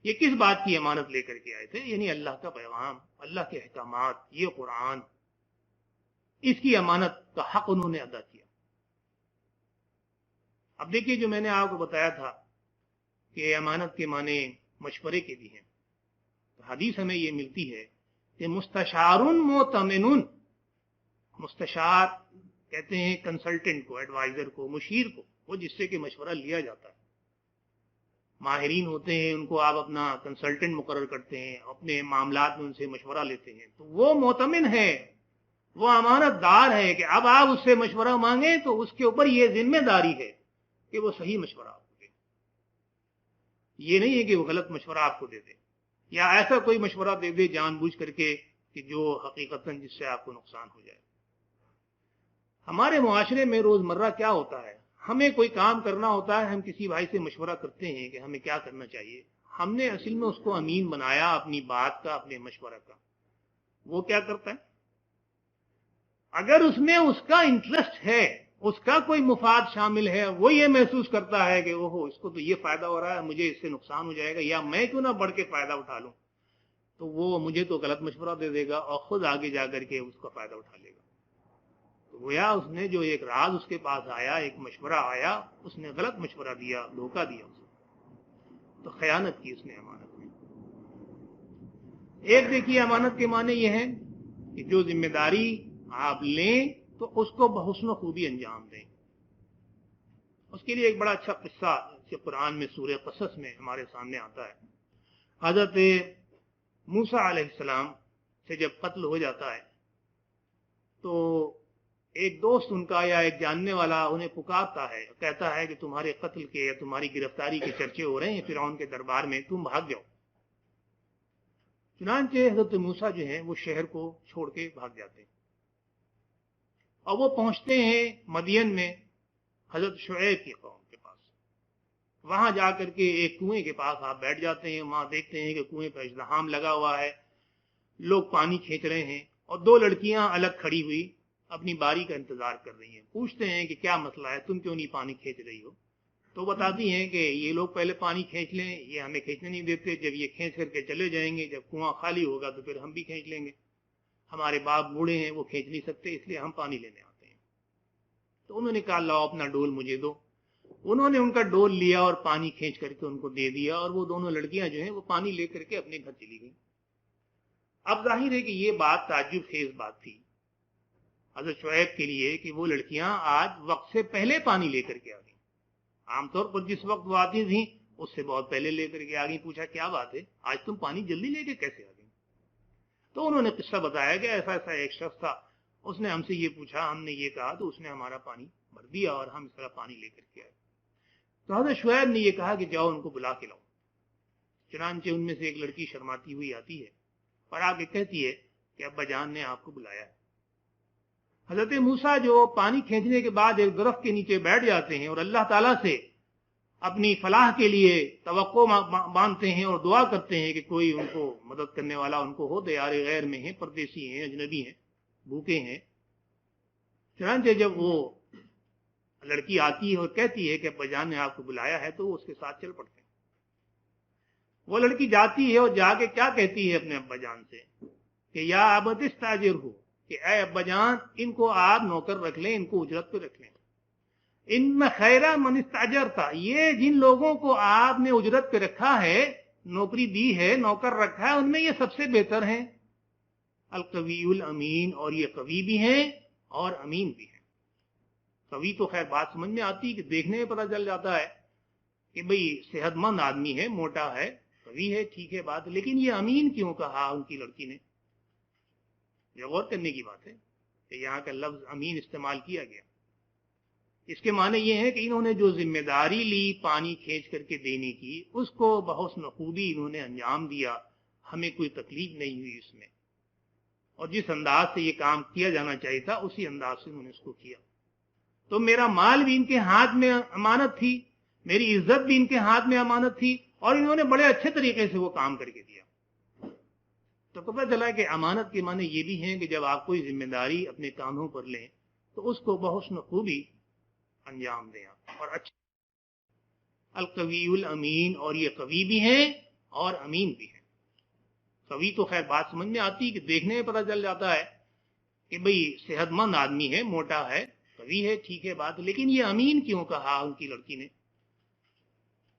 [SPEAKER 2] یہ کس بات کی امانت لے کر کے آئے تھے؟ یعنی اللہ کا پیغام، اللہ کے احکامات، یہ قرآن، اس کی امانت کا حق انہوں نے ادا کیا. اب دیکھیے جو میں نے آپ کو بتایا تھا کہ امانت کے معنی مشورے کے بھی ہیں. حدیث ہمیں یہ ملتی ہے کہ مستشار مؤتمن، مستشار کہتے ہیں کنسلٹنٹ کو، ایڈوائزر کو، مشیر کو، وہ جس سے کہ مشورہ لیا جاتا ہے. ماہرین ہوتے ہیں، ان کو آپ اپنا کنسلٹنٹ مقرر کرتے ہیں، اپنے معاملات میں ان سے مشورہ لیتے ہیں، تو وہ مؤتمن ہے، وہ امانت دار ہے کہ اب آپ اس سے مشورہ مانگیں تو اس کے اوپر یہ ذمہ داری ہے کہ وہ صحیح مشورہ آپ کو دے. یہ نہیں ہے کہ وہ غلط مشورہ آپ کو دے دے یا ایسا کوئی مشورہ دے دے جان بوجھ کر کے کہ جو حقیقتاً جس سے آپ کو نقصان ہو جائے. ہمارے معاشرے میں روزمرہ کیا ہوتا ہے، ہمیں کوئی کام کرنا ہوتا ہے، ہم کسی بھائی سے مشورہ کرتے ہیں کہ ہمیں کیا کرنا چاہیے. ہم نے اصل میں اس کو امین بنایا اپنی بات کا، اپنے مشورہ کا. وہ کیا کرتا ہے، اگر اس میں اس کا انٹرسٹ ہے، اس کا کوئی مفاد شامل ہے، وہ یہ محسوس کرتا ہے کہ اوہو اس کو تو یہ فائدہ ہو رہا ہے، مجھے اس سے نقصان ہو جائے گا، یا میں کیوں نہ بڑھ کے فائدہ اٹھا لوں، تو وہ مجھے تو غلط مشورہ دے دے گا اور خود آگے جا کر کے اس کا فائدہ اٹھا لے گا. تو گویا اس نے جو ایک راز اس کے پاس آیا، ایک مشورہ آیا، اس نے غلط مشورہ دیا، دھوکہ دیا اسے، تو خیانت کی اس نے امانت میں. ایک دیکھیے امانت کے معنی یہ ہے کہ جو ذمہ داری آپ لیں تو اس کو بحسن و خوبی انجام دیں. اس کے لیے ایک بڑا اچھا قصہ قرآن میں سورہ قصص میں ہمارے سامنے آتا ہے. حضرت موسیٰ علیہ السلام سے جب قتل ہو جاتا ہے تو ایک دوست ان کا یا ایک جاننے والا انہیں پکارتا ہے، کہتا ہے کہ تمہارے قتل کے یا تمہاری گرفتاری کے چرچے ہو رہے ہیں فرعون کے دربار میں، تم بھاگ جاؤ. چنانچہ حضرت موسیٰ جو ہیں وہ شہر کو چھوڑ کے بھاگ جاتے ہیں اور وہ پہنچتے ہیں مدین میں حضرت شعیب کی قوم کے پاس. وہاں جا کر کے ایک کنویں کے پاس آپ بیٹھ جاتے ہیں. وہاں دیکھتے ہیں کہ کنویں پہ ازدحام لگا ہوا ہے، لوگ پانی کھینچ رہے ہیں اور دو لڑکیاں الگ کھڑی ہوئی اپنی باری کا انتظار کر رہی ہیں. پوچھتے ہیں کہ کیا مسئلہ ہے، تم کیوں نہیں پانی کھینچ رہی ہو؟ تو بتاتی ہیں کہ یہ لوگ پہلے پانی کھینچ لیں، یہ ہمیں کھینچنے نہیں دیتے، جب یہ کھینچ کر کے چلے جائیں گے، جب کنواں خالی ہوگا تو پھر ہم بھی کھینچ لیں گے. ہمارے باپ بوڑھے ہیں، وہ کھینچ نہیں سکتے، اس لیے ہم پانی لینے آتے ہیں. تو انہوں نے کہا لاؤ اپنا ڈول مجھے دو. انہوں نے ان کا ڈول لیا اور پانی کھینچ کر کے ان کو دے دیا اور وہ دونوں لڑکیاں جو ہیں وہ پانی لے کر کے اپنے گھر چلی گئیں. اب ظاہر ہے کہ یہ بات تعجب خیز بات تھی حضرت شعیب کے لیے کہ وہ لڑکیاں آج وقت سے پہلے پانی لے کر کے آ گئیں. عام طور پر جس وقت وہ آتی تھیں اس سے بہت پہلے لے کر کے آ گئیں. پوچھا کیا بات ہے، آج تم پانی جلدی لے کے کیسے آ گئیں؟ تو انہوں نے قصہ بتایا کہ ایسا ایسا ایک شخص تھا، اس نے ہم سے یہ پوچھا، ہم نے یہ کہا تو اس نے ہمارا پانی بھر دیا اور ہم اس طرح پانی لے کر کے آئے. تو حضرت شعیب نے یہ کہا کہ جاؤ ان کو بلا کے لاؤ. چنانچہ ان میں سے ایک لڑکی شرماتی ہوئی آتی ہے اور آگے کہتی ہے کہ ابا جان نے آپ کو بلایا ہے. حضرت موسیٰ جو پانی کھینچنے کے بعد ایک درخت کے نیچے بیٹھ جاتے ہیں اور اللہ تعالیٰ سے اپنی فلاح کے لیے توقع باندھتے ہیں اور دعا کرتے ہیں کہ کوئی ان کو مدد کرنے والا ان کو ہو. دیار غیر میں ہیں، پردیسی ہیں، اجنبی ہیں، بھوکے ہیں. چنانچہ جب وہ لڑکی آتی ہے اور کہتی ہے کہ ابا جان نے آپ کو بلایا ہے تو وہ اس کے ساتھ چل پڑتے ہیں. وہ لڑکی جاتی ہے اور جا کے کیا کہتی ہے اپنے ابا جان سے کہ یا ابت استاجر ہو، کہ اے ابا جان ان کو آپ نوکر رکھ لیں، ان کو اجرت پہ رکھ لیں. ان میں خیرہ من استاجر تھا، یہ جن لوگوں کو آپ نے اجرت پہ رکھا ہے، نوکری دی ہے، نوکر رکھا ہے، ان میں یہ سب سے بہتر ہیں القوی الامین، اور یہ قوی بھی ہیں اور امین بھی ہیں. قوی تو خیر بات سمجھ میں آتی کہ دیکھنے میں پتہ چل جاتا ہے کہ بھئی صحت مند آدمی ہے، موٹا ہے، قوی ہے، ٹھیک ہے بات، لیکن یہ امین کیوں کہا ان کی لڑکی نے؟ یہ غور کرنے کی بات ہے کہ یہاں کا لفظ امین استعمال کیا گیا. اس کے معنی یہ ہے کہ انہوں نے جو ذمہ داری لی پانی کھینچ کر کے دینے کی، اس کو بحسن خوبی انہوں نے انجام دیا، ہمیں کوئی تکلیف نہیں ہوئی اس میں، اور جس انداز سے یہ کام کیا جانا چاہیے تھا اسی انداز سے انہوں نے اس کو کیا. تو میرا مال بھی ان کے ہاتھ میں امانت تھی، میری عزت بھی ان کے ہاتھ میں امانت تھی، اور انہوں نے بڑے اچھے طریقے سے وہ کام کر کے دیا۔ تو پتہ چلا کہ امانت کے معنی یہ بھی ہیں کہ جب آپ کوئی ذمہ داری اپنے کاندھوں پر لیں تو اس کو بحسن خوبی انجام دیں اور اچھا۔ القوی الامین، اور یہ قوی بھی ہیں اور امین بھی ہیں۔ قوی تو خیر بات سمجھ میں آتی کہ دیکھنے میں پتہ چل جاتا ہے کہ بھئی صحت مند آدمی ہے، موٹا ہے، قوی ہے، ٹھیک ہے بات، لیکن یہ امین کیوں کہا ان کی لڑکی نے؟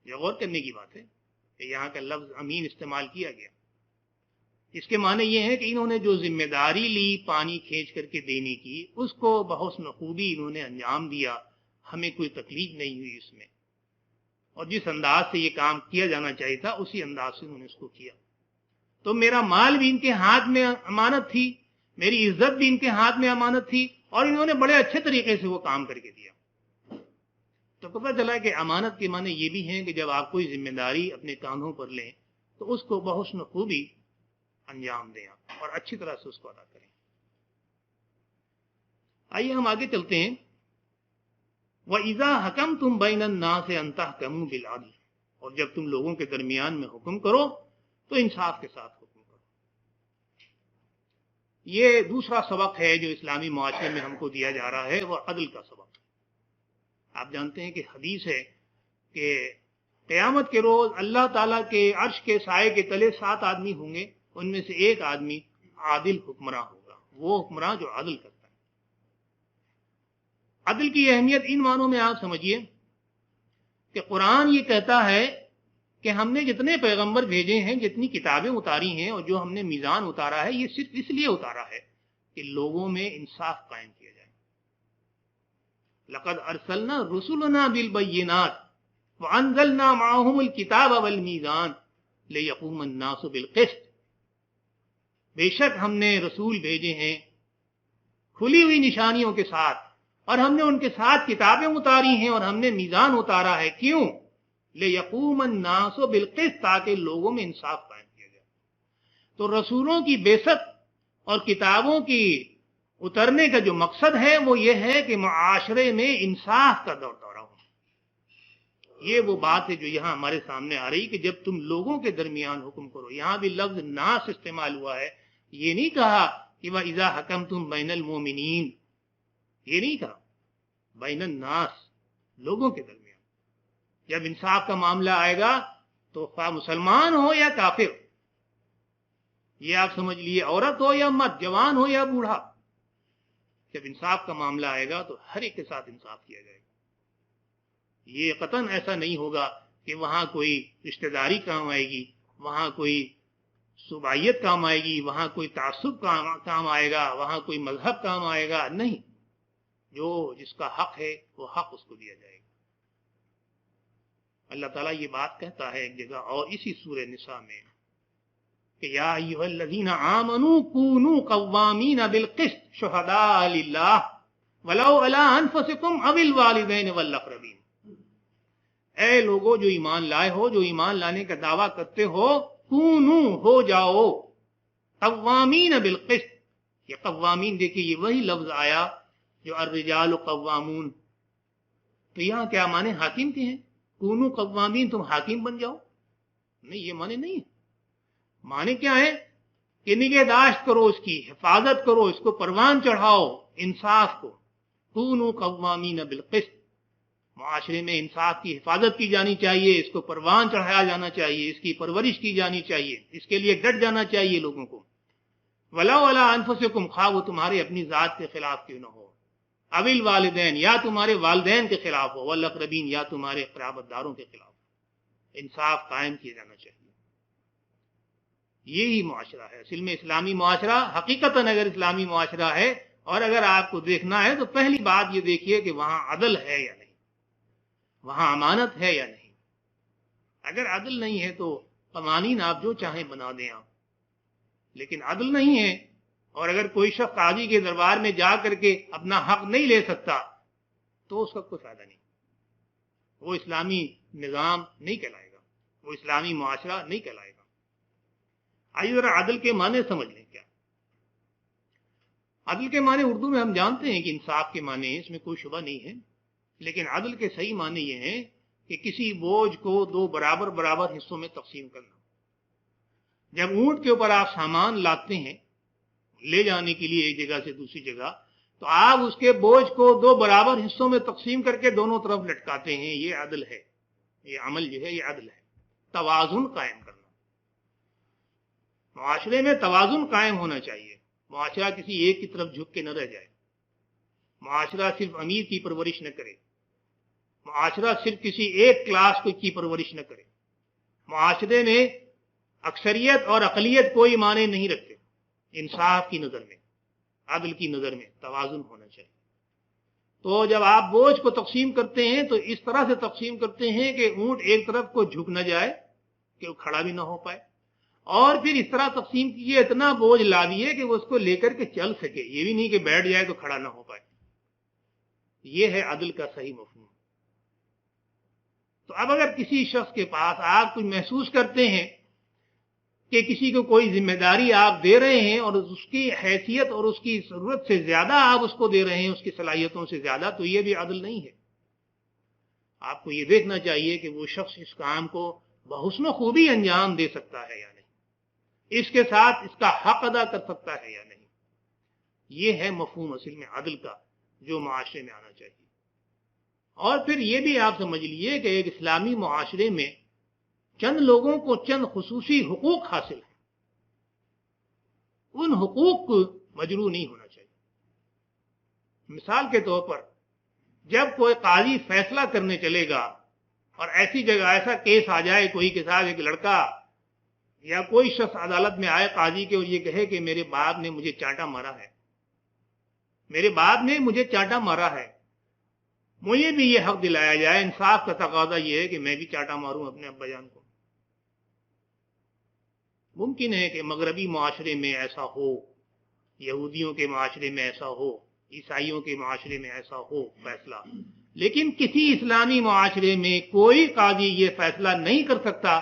[SPEAKER 2] یہ غور کرنے کی بات ہے کہ یہاں کا لفظ امین استعمال کیا گیا۔ اس کے معنی یہ ہے کہ انہوں نے جو ذمہ داری لی پانی کھینچ کر کے دینے کی، اس کو بحسن خوبی انہوں نے انجام دیا، ہمیں کوئی تکلیف نہیں ہوئی اس میں، اور جس انداز سے یہ کام کیا جانا چاہیے تھا اسی انداز سے انہوں نے اس کو کیا۔ تو میرا مال بھی ان کے ہاتھ میں امانت تھی، میری عزت بھی ان کے ہاتھ میں امانت تھی، اور انہوں نے بڑے اچھے طریقے سے وہ کام کر کے دیا۔ تو پتہ چلا کہ امانت کے معنی یہ بھی ہیں کہ جب آپ کوئی ذمہ داری اپنے کاندھوں پر لیں تو اس کو بحسن خوبی انجام دیں اور اچھی طرح سے اس کو ادا کریں۔ آئیے ہم آگے چلتے ہیں۔ وَإِذَا حَكَمْتُمْ بَيْنَ النَّاسِ أَن تَحْكُمُوا بِالْعَدْلِ، اور جب تم لوگوں کے درمیان میں حکم کرو تو انصاف کے ساتھ حکم کرو۔ یہ دوسرا سبق ہے جو اسلامی معاشرے میں ہم کو دیا جا رہا ہے، وہ عدل کا سبق۔ آپ جانتے ہیں کہ حدیث ہے کہ قیامت کے روز اللہ تعالیٰ کے عرش کے سائے کے تلے 7 آدمی ہوں گے، ان میں سے ایک آدمی عادل حکمراں ہوگا، وہ حکمراں جو عدل کرتا ہے۔ عدل کی اہمیت ان معنوں میں آپ سمجھیے کہ قرآن یہ کہتا ہے کہ ہم نے جتنے پیغمبر بھیجے ہیں، جتنی کتابیں اتاری ہیں، اور جو ہم نے میزان اتارا ہے، یہ صرف اس لیے اتارا ہے کہ لوگوں میں انصاف قائم کیا جائے۔ لقد ارسلنا رسلنا بالبینات وانزلنا معهم الکتاب والمیزان لیقوم الناس بالقسط، بے شک ہم نے رسول بھیجے ہیں کھلی ہوئی نشانیوں کے ساتھ، اور ہم نے ان کے ساتھ کتابیں اتاری ہیں، اور ہم نے میزان اتارا ہے۔ کیوں؟ لیقوم الناس بالقسط، تاکہ لوگوں میں انصاف قائم کیا جائے۔ تو رسولوں کی بعثت اور کتابوں کی اترنے کا جو مقصد ہے وہ یہ ہے کہ معاشرے میں انصاف کا دور دورہ ہو۔ یہ وہ بات ہے جو یہاں ہمارے سامنے آ رہی کہ جب تم لوگوں کے درمیان حکم کرو، یہاں بھی لفظ ناس استعمال ہوا ہے، یہ نہیں کہا کہ وَإِذَا حَكَمْتُمْ بَيْنَ الْمُؤْمِنِينَ، یہ نہیں کہا، بین الناس، لوگوں کے درمیان۔ جب انصاف کا معاملہ آئے گا تو خواہ مسلمان ہو یا کافر، یہ آپ سمجھ لیے، عورت ہو یا مرد، جوان ہو یا بوڑھا، جب انصاف کا معاملہ آئے گا تو ہر ایک کے ساتھ انصاف کیا جائے گا۔ یہ قطعاً ایسا نہیں ہوگا کہ وہاں کوئی رشتہ داری کام آئے گی، وہاں کوئی صوبائیت کام آئے گی، وہاں کوئی تعصب کام آئے گا، وہاں کوئی مذہب کام آئے گا، نہیں، جو جس کا حق ہے وہ حق اس کو دیا جائے گا۔ اللہ تعالیٰ یہ بات کہتا ہے ایک جگہ اور اسی سورہ نساء میں کہ یا ایھا الذین آمنوا کونوا قوامین بالقسط شہداء للہ ولو علی انفسکم او الوالدین والاقربین، اے لوگوں جو ایمان لائے ہو، جو ایمان لانے کا دعویٰ کرتے ہو، کونو، ہو جاؤ، قوامین بالقسط۔ یہ قوامین دیکھیے یہ وہی لفظ آیا جو الرجال قوامون، تو یہاں کیا معنی حاکم کے ہیں؟ کونو قوامین، تم حاکم بن جاؤ؟ نہیں، یہ معنی نہیں ہے۔ معنی کیا ہے کہ نگہداشت کرو، اس کی حفاظت کرو، اس کو پروان چڑھاؤ، انصاف کو۔ کونو قوامین بالقسط، معاشرے میں انصاف کی حفاظت کی جانی چاہیے، اس کو پروان چڑھایا جانا چاہیے، اس کی پرورش کی جانی چاہیے، اس کے لیے ڈٹ جانا چاہیے لوگوں کو۔ وَلَوْ عَلَىٰ أَنفُسِكُمْ، خواہ وہ تمہارے اپنی ذات کے خلاف کیوں نہ ہو، اَوِ الْوَالِدَيْنِ، یا تمہارے والدین کے خلاف ہو، وَالْأَقْرَبِينَ، یا تمہارے قرابت داروں کے خلاف ہو، انصاف قائم کیا جانا چاہیے۔ یہی معاشرہ ہے اصل میں اسلامی معاشرہ۔ حقیقتاً اگر اسلامی معاشرہ ہے اور اگر آپ کو دیکھنا ہے تو پہلی بات یہ دیکھیے کہ وہاں عدل ہے یا نہیں، وہاں امانت ہے یا نہیں۔ اگر عدل نہیں ہے تو قوانین آپ جو چاہیں بنا دیں آپ، لیکن عدل نہیں ہے، اور اگر کوئی شخص قاضی کے دربار میں جا کر کے اپنا حق نہیں لے سکتا تو اس کا کوئی فائدہ نہیں، وہ اسلامی نظام نہیں کہلائے گا، وہ اسلامی معاشرہ نہیں کہلائے گا۔ آئیے ذرا عدل کے معنی سمجھ لیں کیا۔ عدل کے معنی اردو میں ہم جانتے ہیں کہ انصاف کے معنی ہیں، اس میں کوئی شبہ نہیں ہے، لیکن عدل کے صحیح معنی یہ ہیں کہ کسی بوجھ کو دو برابر برابر حصوں میں تقسیم کرنا۔ جب اونٹ کے اوپر آپ سامان لاتے ہیں لے جانے کے لیے ایک جگہ سے دوسری جگہ، تو آپ اس کے بوجھ کو دو برابر حصوں میں تقسیم کر کے دونوں طرف لٹکاتے ہیں، یہ عدل ہے، یہ عمل جو ہے یہ عدل ہے۔ توازن قائم کرنا، معاشرے میں توازن قائم ہونا چاہیے، معاشرہ کسی ایک کی طرف جھک کے نہ رہ جائے، معاشرہ صرف امیر کی پرورش نہ کرے، معاشرہ صرف کسی ایک کلاس کی پرورش نہ کرے، معاشرے میں اکثریت اور اقلیت کوئی معنی نہیں رکھتے، انصاف کی نظر میں، عدل کی نظر میں توازن ہونا چاہیے۔ تو جب آپ بوجھ کو تقسیم کرتے ہیں تو اس طرح سے تقسیم کرتے ہیں کہ اونٹ ایک طرف کو جھک نہ جائے کہ وہ کھڑا بھی نہ ہو پائے، اور پھر اس طرح تقسیم کیجیے اتنا بوجھ لا دیے کہ وہ اس کو لے کر کے چل سکے، یہ بھی نہیں کہ بیٹھ جائے تو کھڑا نہ ہو پائے۔ یہ ہے عدل کا صحیح مفہوم۔ تو اب اگر کسی شخص کے پاس آپ کچھ محسوس کرتے ہیں کہ کسی کو کوئی ذمہ داری آپ دے رہے ہیں اور اس کی حیثیت اور اس کی ضرورت سے زیادہ آپ اس کو دے رہے ہیں، اس کی صلاحیتوں سے زیادہ، تو یہ بھی عدل نہیں ہے۔ آپ کو یہ دیکھنا چاہیے کہ وہ شخص اس کام کو بحسن و خوبی انجام دے سکتا ہے یا نہیں، اس کے ساتھ اس کا حق ادا کر سکتا ہے یا نہیں۔ یہ ہے مفہوم اصل میں عدل کا جو معاشرے میں آنا چاہیے۔ اور پھر یہ بھی آپ سمجھ لیجیے کہ ایک اسلامی معاشرے میں چند لوگوں کو چند خصوصی حقوق حاصل ہیں، ان حقوق کو مجروح نہیں ہونا چاہیے۔ مثال کے طور پر جب کوئی قاضی فیصلہ کرنے چلے گا اور ایسی جگہ ایسا کیس آ جائے کوئی کے ساتھ، ایک لڑکا یا کوئی شخص عدالت میں آئے قاضی کے اور یہ کہے کہ میرے باپ نے مجھے چانٹا مارا ہے، میرے باپ نے مجھے چانٹا مارا ہے، مجھے بھی یہ حق دلایا جائے، انصاف کا تقاضا یہ ہے کہ میں بھی چانٹا ماروں اپنے ابا جان کو۔ ممکن ہے کہ مغربی معاشرے میں ایسا ہو، یہودیوں کے معاشرے میں ایسا ہو، عیسائیوں کے معاشرے میں ایسا ہو فیصلہ، لیکن کسی اسلامی معاشرے میں کوئی قاضی یہ فیصلہ نہیں کر سکتا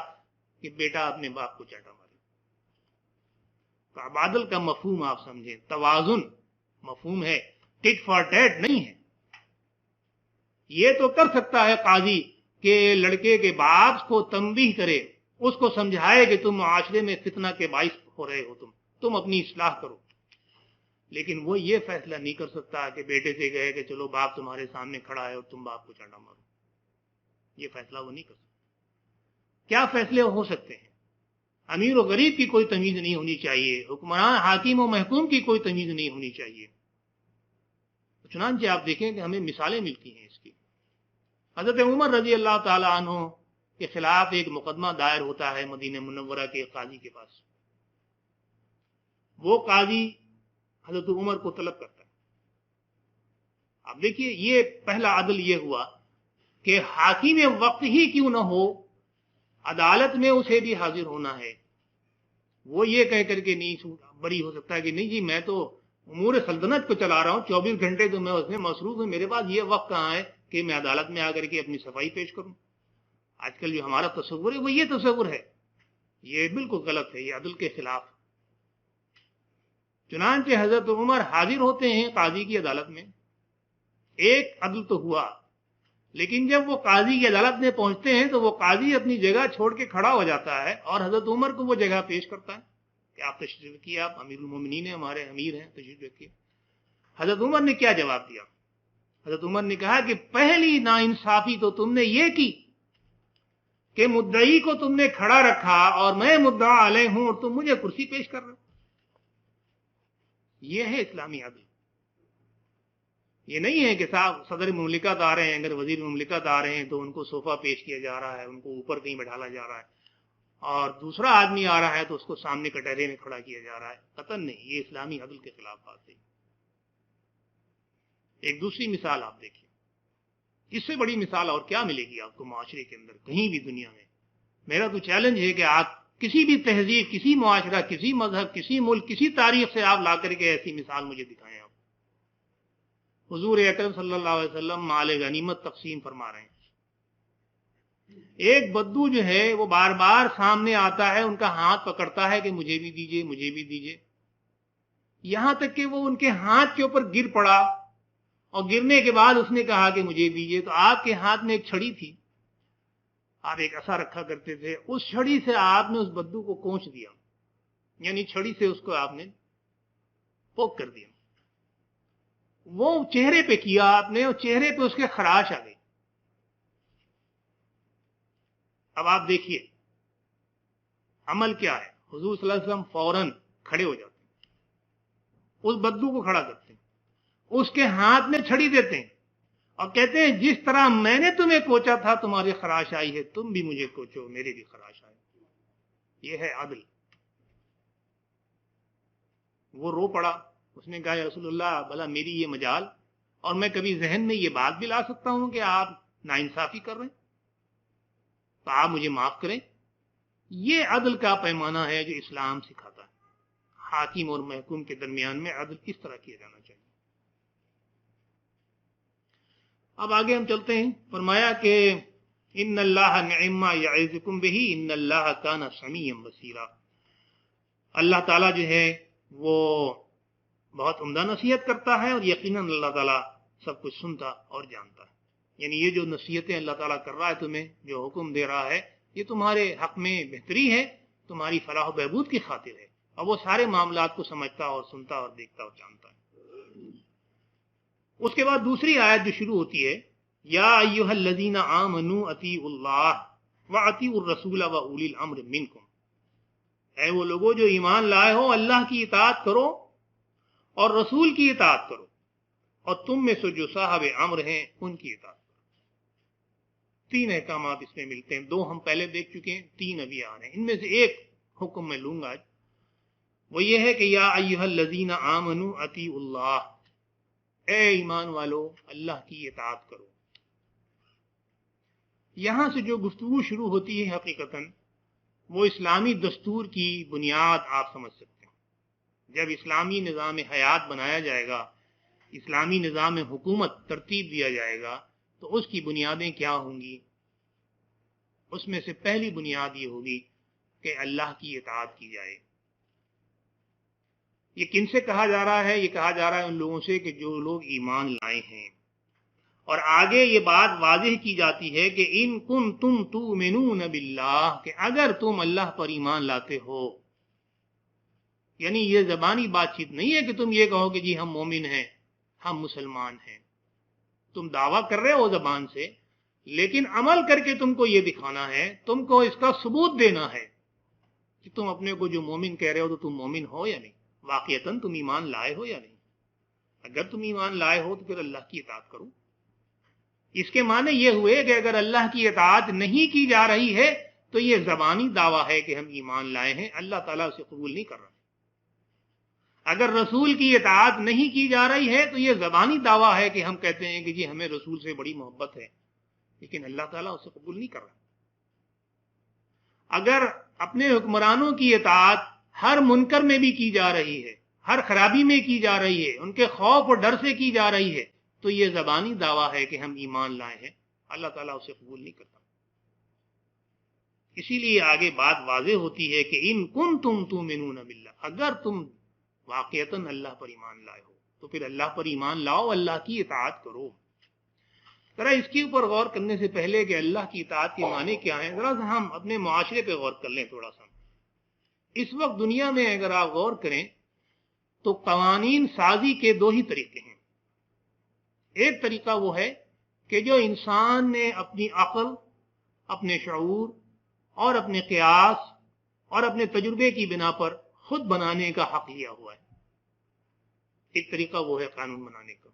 [SPEAKER 2] کہ بیٹا اپنے باپ کو چانٹا مارے۔ عدل کا مفہوم آپ سمجھیں، توازن مفہوم ہے، ٹٹ فار ٹیٹ نہیں ہے۔ یہ تو کر سکتا ہے قاضی کہ لڑکے کے باپ کو تنبیہ کرے، اس کو سمجھائے کہ تم معاشرے میں فتنہ کے باعث ہو رہے ہو، تم اپنی اصلاح کرو، لیکن وہ یہ فیصلہ نہیں کر سکتا کہ بیٹے سے کہے کہ چلو باپ تمہارے سامنے کھڑا ہے اور تم باپ کو چانٹا مارو۔ یہ فیصلہ وہ نہیں کر سکتا۔ کیا فیصلے ہو سکتے ہیں؟ امیر و غریب کی کوئی تمیز نہیں ہونی چاہیے، حکمران حاکم و محکوم کی کوئی تمیز نہیں ہونی چاہیے۔ چنانچہ آپ دیکھیں کہ ہمیں مثالیں ملتی ہیں اس کی۔ حضرت عمر رضی اللہ تعالی عنہ کے خلاف ایک مقدمہ دائر ہوتا ہے مدینہ منورہ کے قاضی کے پاس۔ وہ قاضی حضرت عمر کو طلب کرتا ہے۔ اب دیکھیے یہ پہلا عدل یہ ہوا کہ حاکم وقت ہی کیوں نہ ہو، عدالت میں اسے بھی حاضر ہونا ہے۔ وہ یہ کہہ کر کے نہیں بری ہو سکتا کہ نہیں جی میں تو امور سلطنت کو چلا رہا ہوں، 24 گھنٹے تو میں اس میں مصروف ہوں، میرے پاس یہ وقت کہاں ہے کہ میں عدالت میں آ کر کے اپنی صفائی پیش کروں۔ آج کل جو ہمارا تصور ہے وہ یہ تصور ہے، یہ بالکل غلط ہے، یہ عدل کے خلاف۔ چنانچہ حضرت عمر حاضر ہوتے ہیں قاضی کی عدالت میں۔ ایک عدل تو ہوا، لیکن جب وہ قاضی کی عدالت میں پہنچتے ہیں تو وہ قاضی اپنی جگہ چھوڑ کے کھڑا ہو جاتا ہے اور حضرت عمر کو وہ جگہ پیش کرتا ہے کہ آپ تشریف رکھیے، آپ امیر المومنین ہیں، ہمارے امیر ہیں، تشریف رکھیے۔ حضرت عمر نے کیا جواب دیا؟ حضرت عمر نے کہا کہ پہلی ناانصافی تو تم نے یہ کی کہ مدعی کو تم نے کھڑا رکھا اور میں مدعا علیہ ہوں اور تم مجھے کرسی پیش کر رہے ہو۔ یہ ہے اسلامی عدل۔ یہ نہیں ہے کہ صاحب صدر مملکت آ رہے ہیں، اگر وزیر مملکت آ رہے ہیں تو ان کو صوفہ پیش کیا جا رہا ہے، ان کو اوپر کہیں بٹھالا جا رہا ہے، اور دوسرا آدمی آ رہا ہے تو اس کو سامنے کٹہرے میں کھڑا کیا جا رہا ہے۔ قطعاً نہیں، یہ اسلامی عدل کے خلاف بات ہے۔ ایک دوسری مثال آپ دیکھیں، اس سے بڑی مثال اور کیا ملے گی آپ کو معاشرے کے اندر کہیں بھی دنیا میں؟ میرا تو چیلنج ہے کہ آپ کسی بھی تہذیب، کسی معاشرہ، کسی مذہب، کسی ملک، کسی تاریخ سے آپ لا کر کے ایسی مثال مجھے دکھائیں۔ آپ حضور اکرم صلی اللہ علیہ وسلم مال غنیمت تقسیم فرما رہے ہیں، ایک بدو جو ہے وہ بار بار سامنے آتا ہے، ان کا ہاتھ پکڑتا ہے کہ مجھے بھی دیجئے، مجھے بھی دیجئے۔ یہاں تک کہ وہ ان کے ہاتھ کے اوپر گر پڑا اور گرنے کے بعد اس نے کہا کہ مجھے دیجیے. تو آپ کے ہاتھ میں ایک چھڑی تھی, آپ ایک عصا رکھا کرتے تھے, اس چھڑی سے آپ نے اس بدو کو کونچ دیا, یعنی چھڑی سے اس کو آپ نے پوک کر دیا. وہ چہرے پہ کیا آپ نے, اور چہرے پہ اس کے خراش آ گئی. اب آپ دیکھیے عمل کیا ہے. حضور صلی اللہ علیہ وسلم فوراً کھڑے ہو جاتے ہیں, اس بدو کو کھڑا کرتے ہیں, اس کے ہاتھ میں چھڑی دیتے ہیں اور کہتے ہیں جس طرح میں نے تمہیں کوچا تھا تمہاری خراش آئی ہے, تم بھی مجھے کوچو, میری بھی خراش آئی. یہ ہے عدل. وہ رو پڑا, اس نے کہا یا رسول اللہ بھلا میری یہ مجال, اور میں کبھی ذہن میں یہ بات بھی لا سکتا ہوں کہ آپ ناانصافی کر رہے ہیں, تو آپ مجھے معاف کریں. یہ عدل کا پیمانہ ہے جو اسلام سکھاتا ہے. حاکم اور محکوم کے درمیان میں عدل کس طرح کیا جانا چاہیے. اب آگے ہم چلتے ہیں. فرمایا کہ ان اللہ نعم ما یعظکم بہ ان اللہ کان سمیعا بصیرا. اللہ تعالیٰ جو ہے وہ بہت عمدہ نصیحت کرتا ہے, اور یقیناً اللہ تعالیٰ سب کچھ سنتا اور جانتا ہے. یعنی یہ جو نصیحتیں اللہ تعالیٰ کر رہا ہے تمہیں, جو حکم دے رہا ہے, یہ تمہارے حق میں بہتری ہے, تمہاری فلاح و بہبود کی خاطر ہے, اور وہ سارے معاملات کو سمجھتا اور سنتا اور دیکھتا اور جانتا ہے. اس کے بعد دوسری آیت جو شروع ہوتی ہے, یا ایھا الذین آمنوا اطیعوا اللہ واطیعوا الرسول واولی الامر منکم. اے وہ لوگوں جو ایمان لائے ہو, اللہ کی اطاعت کرو اور رسول کی اطاعت کرو, اور تم میں سے جو صاحب امر ہیں ان کی اطاعت کرو. تین احکامات اس میں ملتے ہیں, دو ہم پہلے دیکھ چکے ہیں, تین ابھی آ رہے ہیں. ان میں سے ایک حکم میں لوں گا آج, وہ یہ ہے کہ یا ایھا الذین آمنوا اطیعوا اللہ, اے ایمان والو اللہ کی اطاعت کرو. یہاں سے جو گفتگو شروع ہوتی ہے حقیقتاً وہ اسلامی دستور کی بنیاد آپ سمجھ سکتے ہیں. جب اسلامی نظام حیات بنایا جائے گا, اسلامی نظام حکومت ترتیب دیا جائے گا, تو اس کی بنیادیں کیا ہوں گی. اس میں سے پہلی بنیاد یہ ہوگی کہ اللہ کی اطاعت کی جائے. یہ کن سے کہا جا رہا ہے؟ یہ کہا جا رہا ہے ان لوگوں سے کہ جو لوگ ایمان لائے ہیں. اور آگے یہ بات واضح کی جاتی ہے کہ ان کنتم تؤمنون باللہ, کہ اگر تم اللہ پر ایمان لاتے ہو. یعنی یہ زبانی بات چیت نہیں ہے کہ تم یہ کہو کہ جی ہم مومن ہیں, ہم مسلمان ہیں. تم دعویٰ کر رہے ہو زبان سے, لیکن عمل کر کے تم کو یہ دکھانا ہے, تم کو اس کا ثبوت دینا ہے کہ تم اپنے کو جو مومن کہہ رہے ہو تو تم مومن ہو یا نہیں, واقعتاً تم ایمان لائے ہو یا نہیں. اگر تم ایمان لائے ہو تو پھر اللہ کی اطاعت کرو. اس کے معنی یہ ہوئے کہ اگر اللہ کی اطاعت نہیں کی جا رہی ہے تو یہ زبانی دعویٰ ہے کہ ہم ایمان لائے ہیں, اللہ تعالیٰ اسے قبول نہیں کر رہا. اگر رسول کی اطاعت نہیں کی جا رہی ہے تو یہ زبانی دعویٰ ہے کہ ہم کہتے ہیں کہ جی ہمیں رسول سے بڑی محبت ہے, لیکن اللہ تعالیٰ اسے قبول نہیں کر رہا. اگر اپنے حکمرانوں کی اطاعت ہر منکر میں بھی کی جا رہی ہے, ہر خرابی میں کی جا رہی ہے, ان کے خوف اور ڈر سے کی جا رہی ہے, تو یہ زبانی دعویٰ ہے کہ ہم ایمان لائے ہیں, اللہ تعالیٰ اسے قبول نہیں کرتا. اسی لیے آگے بات واضح ہوتی ہے کہ ان کنتم تؤمنون باللہ, اگر تم واقعتاً اللہ پر ایمان لائے ہو تو پھر اللہ پر ایمان لاؤ, اللہ کی اطاعت کرو. ذرا اس کے اوپر غور کرنے سے پہلے کہ اللہ کی اطاعت کے معنی کیا ہیں, ذرا ہم اپنے معاشرے پہ غور کر لیں تھوڑا سا. اس وقت دنیا میں اگر آپ غور کریں تو قوانین سازی کے دو ہی طریقے ہیں. ایک طریقہ وہ ہے کہ جو انسان نے اپنی عقل, اپنے شعور اور اپنے قیاس اور اپنے تجربے کی بنا پر خود بنانے کا حق لیا ہوا ہے. ایک طریقہ وہ ہے قانون بنانے کا.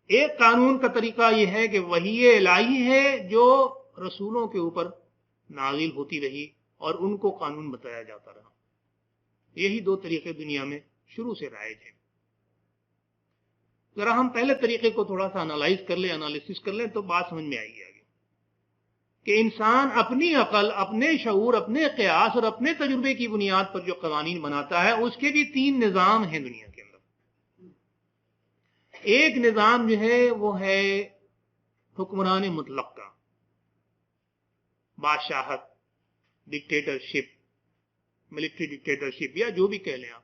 [SPEAKER 2] ایک قانون کا طریقہ یہ ہے کہ وحی الہی ہے جو رسولوں کے اوپر نازل ہوتی رہی اور ان کو قانون بتایا جاتا رہا. یہی دو طریقے دنیا میں شروع سے رائج ہیں. ذرا ہم پہلے طریقے کو تھوڑا سا انالیسس کر لیں تو بات سمجھ میں آئے گی آگے کہ انسان اپنی عقل, اپنے شعور, اپنے قیاس اور اپنے تجربے کی بنیاد پر جو قوانین بناتا ہے اس کے بھی تین نظام ہیں دنیا کے اندر. ایک نظام جو ہے وہ ہے حکمران مطلق کا, بادشاہت, ڈکٹیٹرشپ, ملٹری ڈکٹیٹرشپ یا جو بھی کہہ لیں آپ,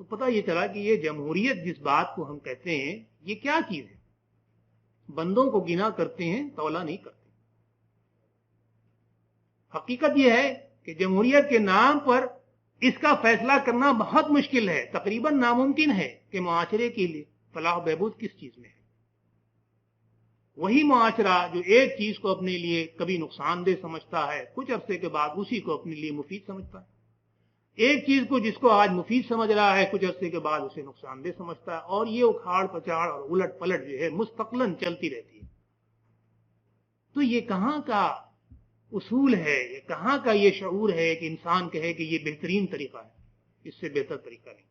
[SPEAKER 2] تو پتہ یہ چلا کہ یہ جمہوریت جس بات کو ہم کہتے ہیں یہ کیا چیز ہے. بندوں کو گنا کرتے ہیں، تولا نہیں کرتے. حقیقت یہ ہے کہ جمہوریت کے نام پر اس کا فیصلہ کرنا بہت مشکل ہے، تقریباً ناممکن ہے کہ معاشرے کے لیے فلاح و بہبود کس چیز میں ہے. وہی معاشرہ جو ایک چیز کو اپنے لیے کبھی نقصان دہ سمجھتا ہے، کچھ عرصے کے بعد اسی کو اپنے لیے مفید سمجھتا ہے. ایک چیز کو جس کو آج مفید سمجھ رہا ہے، کچھ عرصے کے بعد اسے نقصان دہ سمجھتا ہے، اور یہ اکھاڑ پچاڑ اور الٹ پلٹ جو ہے مستقلاً چلتی رہتی ہے. تو یہ کہاں کا اصول ہے، یہ کہاں کا یہ شعور ہے کہ انسان کہے کہ یہ بہترین طریقہ ہے، اس سے بہتر طریقہ نہیں.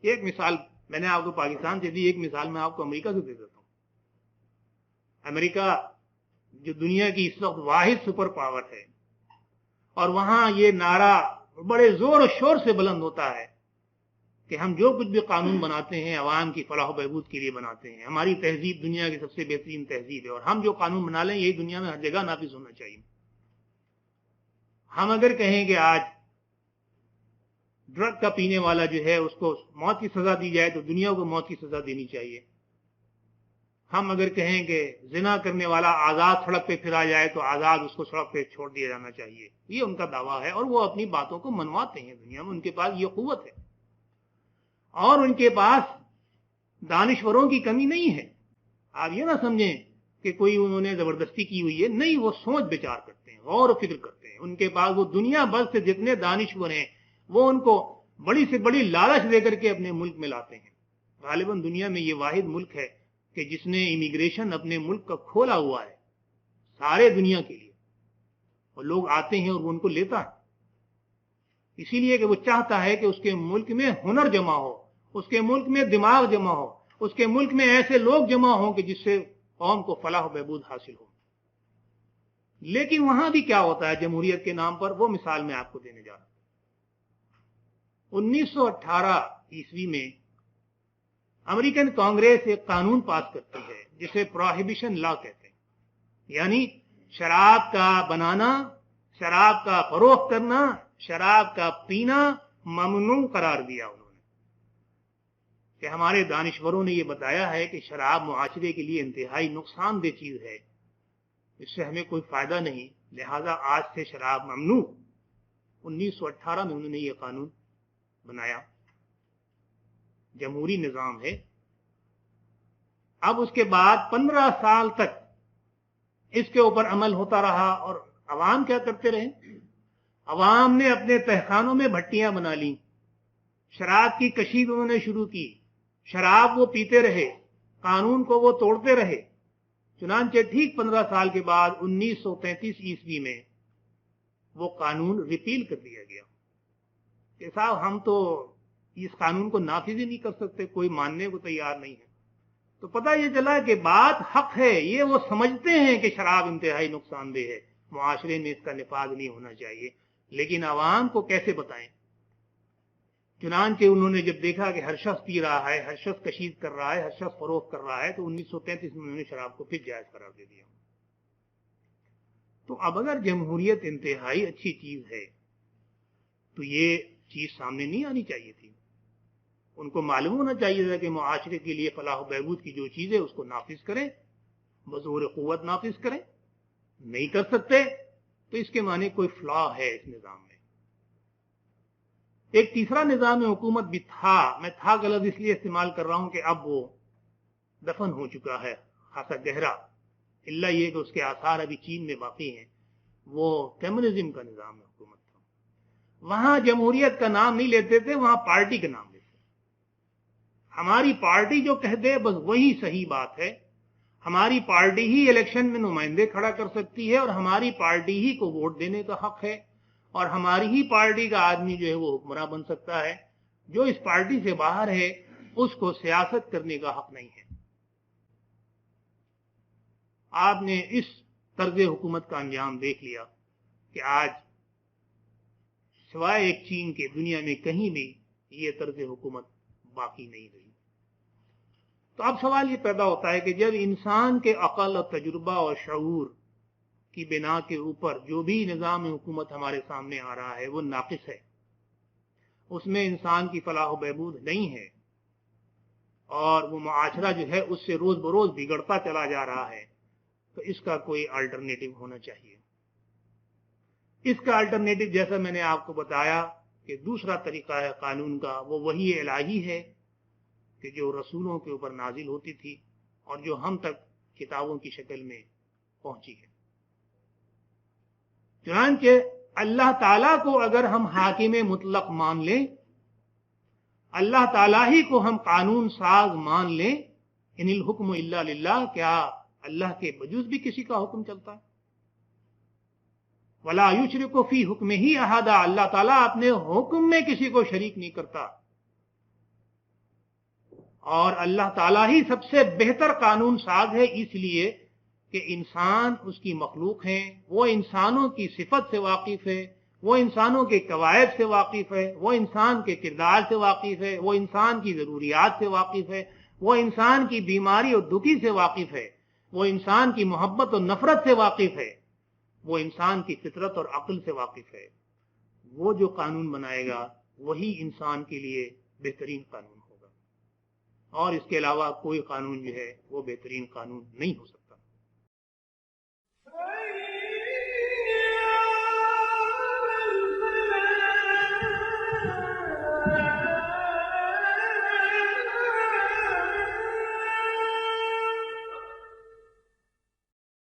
[SPEAKER 2] ایک مثال میں نے آپ کو پاکستان سے دی، ایک مثال میں آپ کو امریکہ سے دے دیتا ہوں. امریکہ جو دنیا کی اس وقت واحد سپر پاور ہے، اور وہاں یہ نعرہ بڑے زور و شور سے بلند ہوتا ہے کہ ہم جو کچھ بھی قانون بناتے ہیں عوام کی فلاح و بہبود کے لیے بناتے ہیں. ہماری تہذیب دنیا کی سب سے بہترین تہذیب ہے، اور ہم جو قانون بنا لیں یہی دنیا میں ہر جگہ نافذ ہونا چاہیے. ہم اگر کہیں کہ آج ڈرگ کا پینے والا جو ہے اس کو موت کی سزا دی جائے تو دنیا کو موت کی سزا دینی چاہیے. ہم اگر کہیں کہ زنا کرنے والا آزاد سڑک پہ پھرا جائے تو آزاد اس کو سڑک پہ چھوڑ دیا جانا چاہیے. یہ ان کا دعویٰ ہے، اور وہ اپنی باتوں کو منواتے ہیں دنیا میں. ان کے پاس یہ قوت ہے، اور ان کے پاس دانشوروں کی کمی نہیں ہے. آپ یہ نہ سمجھیں کہ کوئی انہوں نے زبردستی کی ہوئی ہے، نہیں، وہ سوچ بچار کرتے ہیں، غور و فکر کرتے ہیں. ان کے پاس وہ دنیا بھر سے جتنے دانشور ہیں وہ ان کو بڑی سے بڑی لالچ دے کر کے اپنے ملک میں لاتے ہیں. غالباً دنیا میں یہ واحد ملک ہے کہ جس نے امیگریشن اپنے ملک کا کھولا ہوا ہے سارے دنیا کے لیے، اور لوگ آتے ہیں اور وہ ان کو لیتا ہے. اسی لیے کہ وہ چاہتا ہے کہ اس کے ملک میں ہنر جمع ہو، اس کے ملک میں دماغ جمع ہو، اس کے ملک میں ایسے لوگ جمع ہوں کہ جس سے قوم کو فلاح و بہبود حاصل ہو. لیکن وہاں بھی کیا ہوتا ہے جمہوریت کے نام پر، وہ مثال میں آپ کو دینے جا رہا ہوں. 1918 عیسوی میں امریکن کانگریس ایک قانون پاس کرتی ہے جسے پروہیبیشن لا کہتے ہیں، یعنی شراب کا بنانا، شراب کا فروخت کرنا، شراب کا پینا ممنوع قرار دیا. انہوں نے کہ ہمارے دانشوروں نے یہ بتایا ہے کہ شراب معاشرے کے لیے انتہائی نقصان دہ چیز ہے، اس سے ہمیں کوئی فائدہ نہیں، لہذا آج سے شراب ممنوع. 1918 میں انہوں نے یہ قانون بنایا. جمہوری نظام ہے. اب اس کے بعد 15 سال تک اس کے اوپر عمل ہوتا رہا، اور عوام کیا کرتے رہے؟ عوام نے اپنے تہخانوں میں بھٹیاں بنا لیں، شراب کی کشید انہوں نے شروع کی، شراب وہ پیتے رہے، قانون کو وہ توڑتے رہے. چنانچہ ٹھیک 15 سال کے بعد 1933 عیسوی میں وہ قانون ریپیل کر دیا گیا کہ صاحب ہم تو اس قانون کو نافذ ہی نہیں کر سکتے، کوئی ماننے کو تیار نہیں ہے. تو پتہ یہ چلا کہ بات حق ہے، یہ وہ سمجھتے ہیں کہ شراب انتہائی نقصان دہ ہے، معاشرے میں اس کا نفاذ نہیں ہونا چاہیے، لیکن عوام کو کیسے بتائیں؟ چنانچہ انہوں نے جب دیکھا کہ ہر شخص پی رہا ہے، ہر شخص کشید کر رہا ہے، ہر شخص فروخت کر رہا ہے، تو 1933 میں انہوں نے شراب کو پھر جائز قرار دے دیا. تو اب اگر جمہوریت انتہائی اچھی چیز ہے تو یہ چیز سامنے نہیں آنی چاہیے تھی. ان کو معلوم ہونا چاہیے تھا کہ معاشرے کے لیے فلاح و بہبود کی جو چیز ہے اس کو نافذ کریں، بزور قوت نافذ کریں. نہیں کر سکتے تو اس کے معنی کوئی فلا ہے اس نظام میں. ایک تیسرا نظام حکومت بھی تھا، میں تھا کا لفظ اس لیے استعمال کر رہا ہوں کہ اب وہ دفن ہو چکا ہے خاصا گہرا، اللہ یہ کہ اس کے آثار ابھی چین میں باقی ہیں. وہ کمیونزم کا نظام حکومت تھا. وہاں جمہوریت کا نام نہیں لیتے تھے، وہاں پارٹی کا نام لیتے. ہماری پارٹی جو کہہ دے بس وہی صحیح بات ہے. ہماری پارٹی ہی الیکشن میں نمائندے کھڑا کر سکتی ہے، اور ہماری پارٹی ہی کو ووٹ دینے کا حق ہے، اور ہماری ہی پارٹی کا آدمی جو ہے وہ حکمراں بن سکتا ہے. جو اس پارٹی سے باہر ہے اس کو سیاست کرنے کا حق نہیں ہے. آپ نے اس طرز حکومت کا انجام دیکھ لیا کہ آج سوائے ایک چین کے دنیا میں کہیں بھی یہ طرز حکومت باقی نہیں رہی. تو اب سوال یہ پیدا ہوتا ہے کہ جب انسان کے عقل اور تجربہ اور شعور کی بنا کے اوپر جو بھی نظام حکومت ہمارے سامنے آ رہا ہے وہ ناقص ہے، اس میں انسان کی فلاح و بہبود نہیں ہے اور وہ معاشرہ جو ہے اس سے روز بروز بگڑتا چلا جا رہا ہے، تو اس کا کوئی الٹرنیٹو ہونا چاہیے۔ اس کا الٹرنیٹو جیسا میں نے آپ کو بتایا کہ دوسرا طریقہ ہے قانون کا، وہ وحی الہی ہے کہ جو رسولوں کے اوپر نازل ہوتی تھی اور جو ہم تک کتابوں کی شکل میں پہنچی ہے۔ چنانچہ اللہ تعالیٰ کو اگر ہم حاکم مطلق مان لیں، اللہ تعالیٰ ہی کو ہم قانون ساز مان لیں، ان الحکم الا للہ، کیا اللہ کے بجز بھی کسی کا حکم چلتا ہے؟ ولا یشرک فی حکمہ احدا، اللہ تعالیٰ اپنے حکم میں کسی کو شریک نہیں کرتا، اور اللہ تعالیٰ ہی سب سے بہتر قانون ساز ہے، اس لیے کہ انسان اس کی مخلوق ہیں، وہ انسانوں کی صفت سے واقف ہے، وہ انسانوں کے قواعد سے واقف ہے، وہ انسان کے کردار سے واقف ہے، وہ انسان کی ضروریات سے واقف ہے، وہ انسان کی بیماری اور دکھی سے واقف ہے، وہ انسان کی محبت اور نفرت سے واقف ہے، وہ انسان کی فطرت اور عقل سے واقف ہے۔ وہ جو قانون بنائے گا وہی انسان کے لیے بہترین قانون ہوگا، اور اس کے علاوہ کوئی قانون جو ہے وہ بہترین قانون نہیں ہو سکتا۔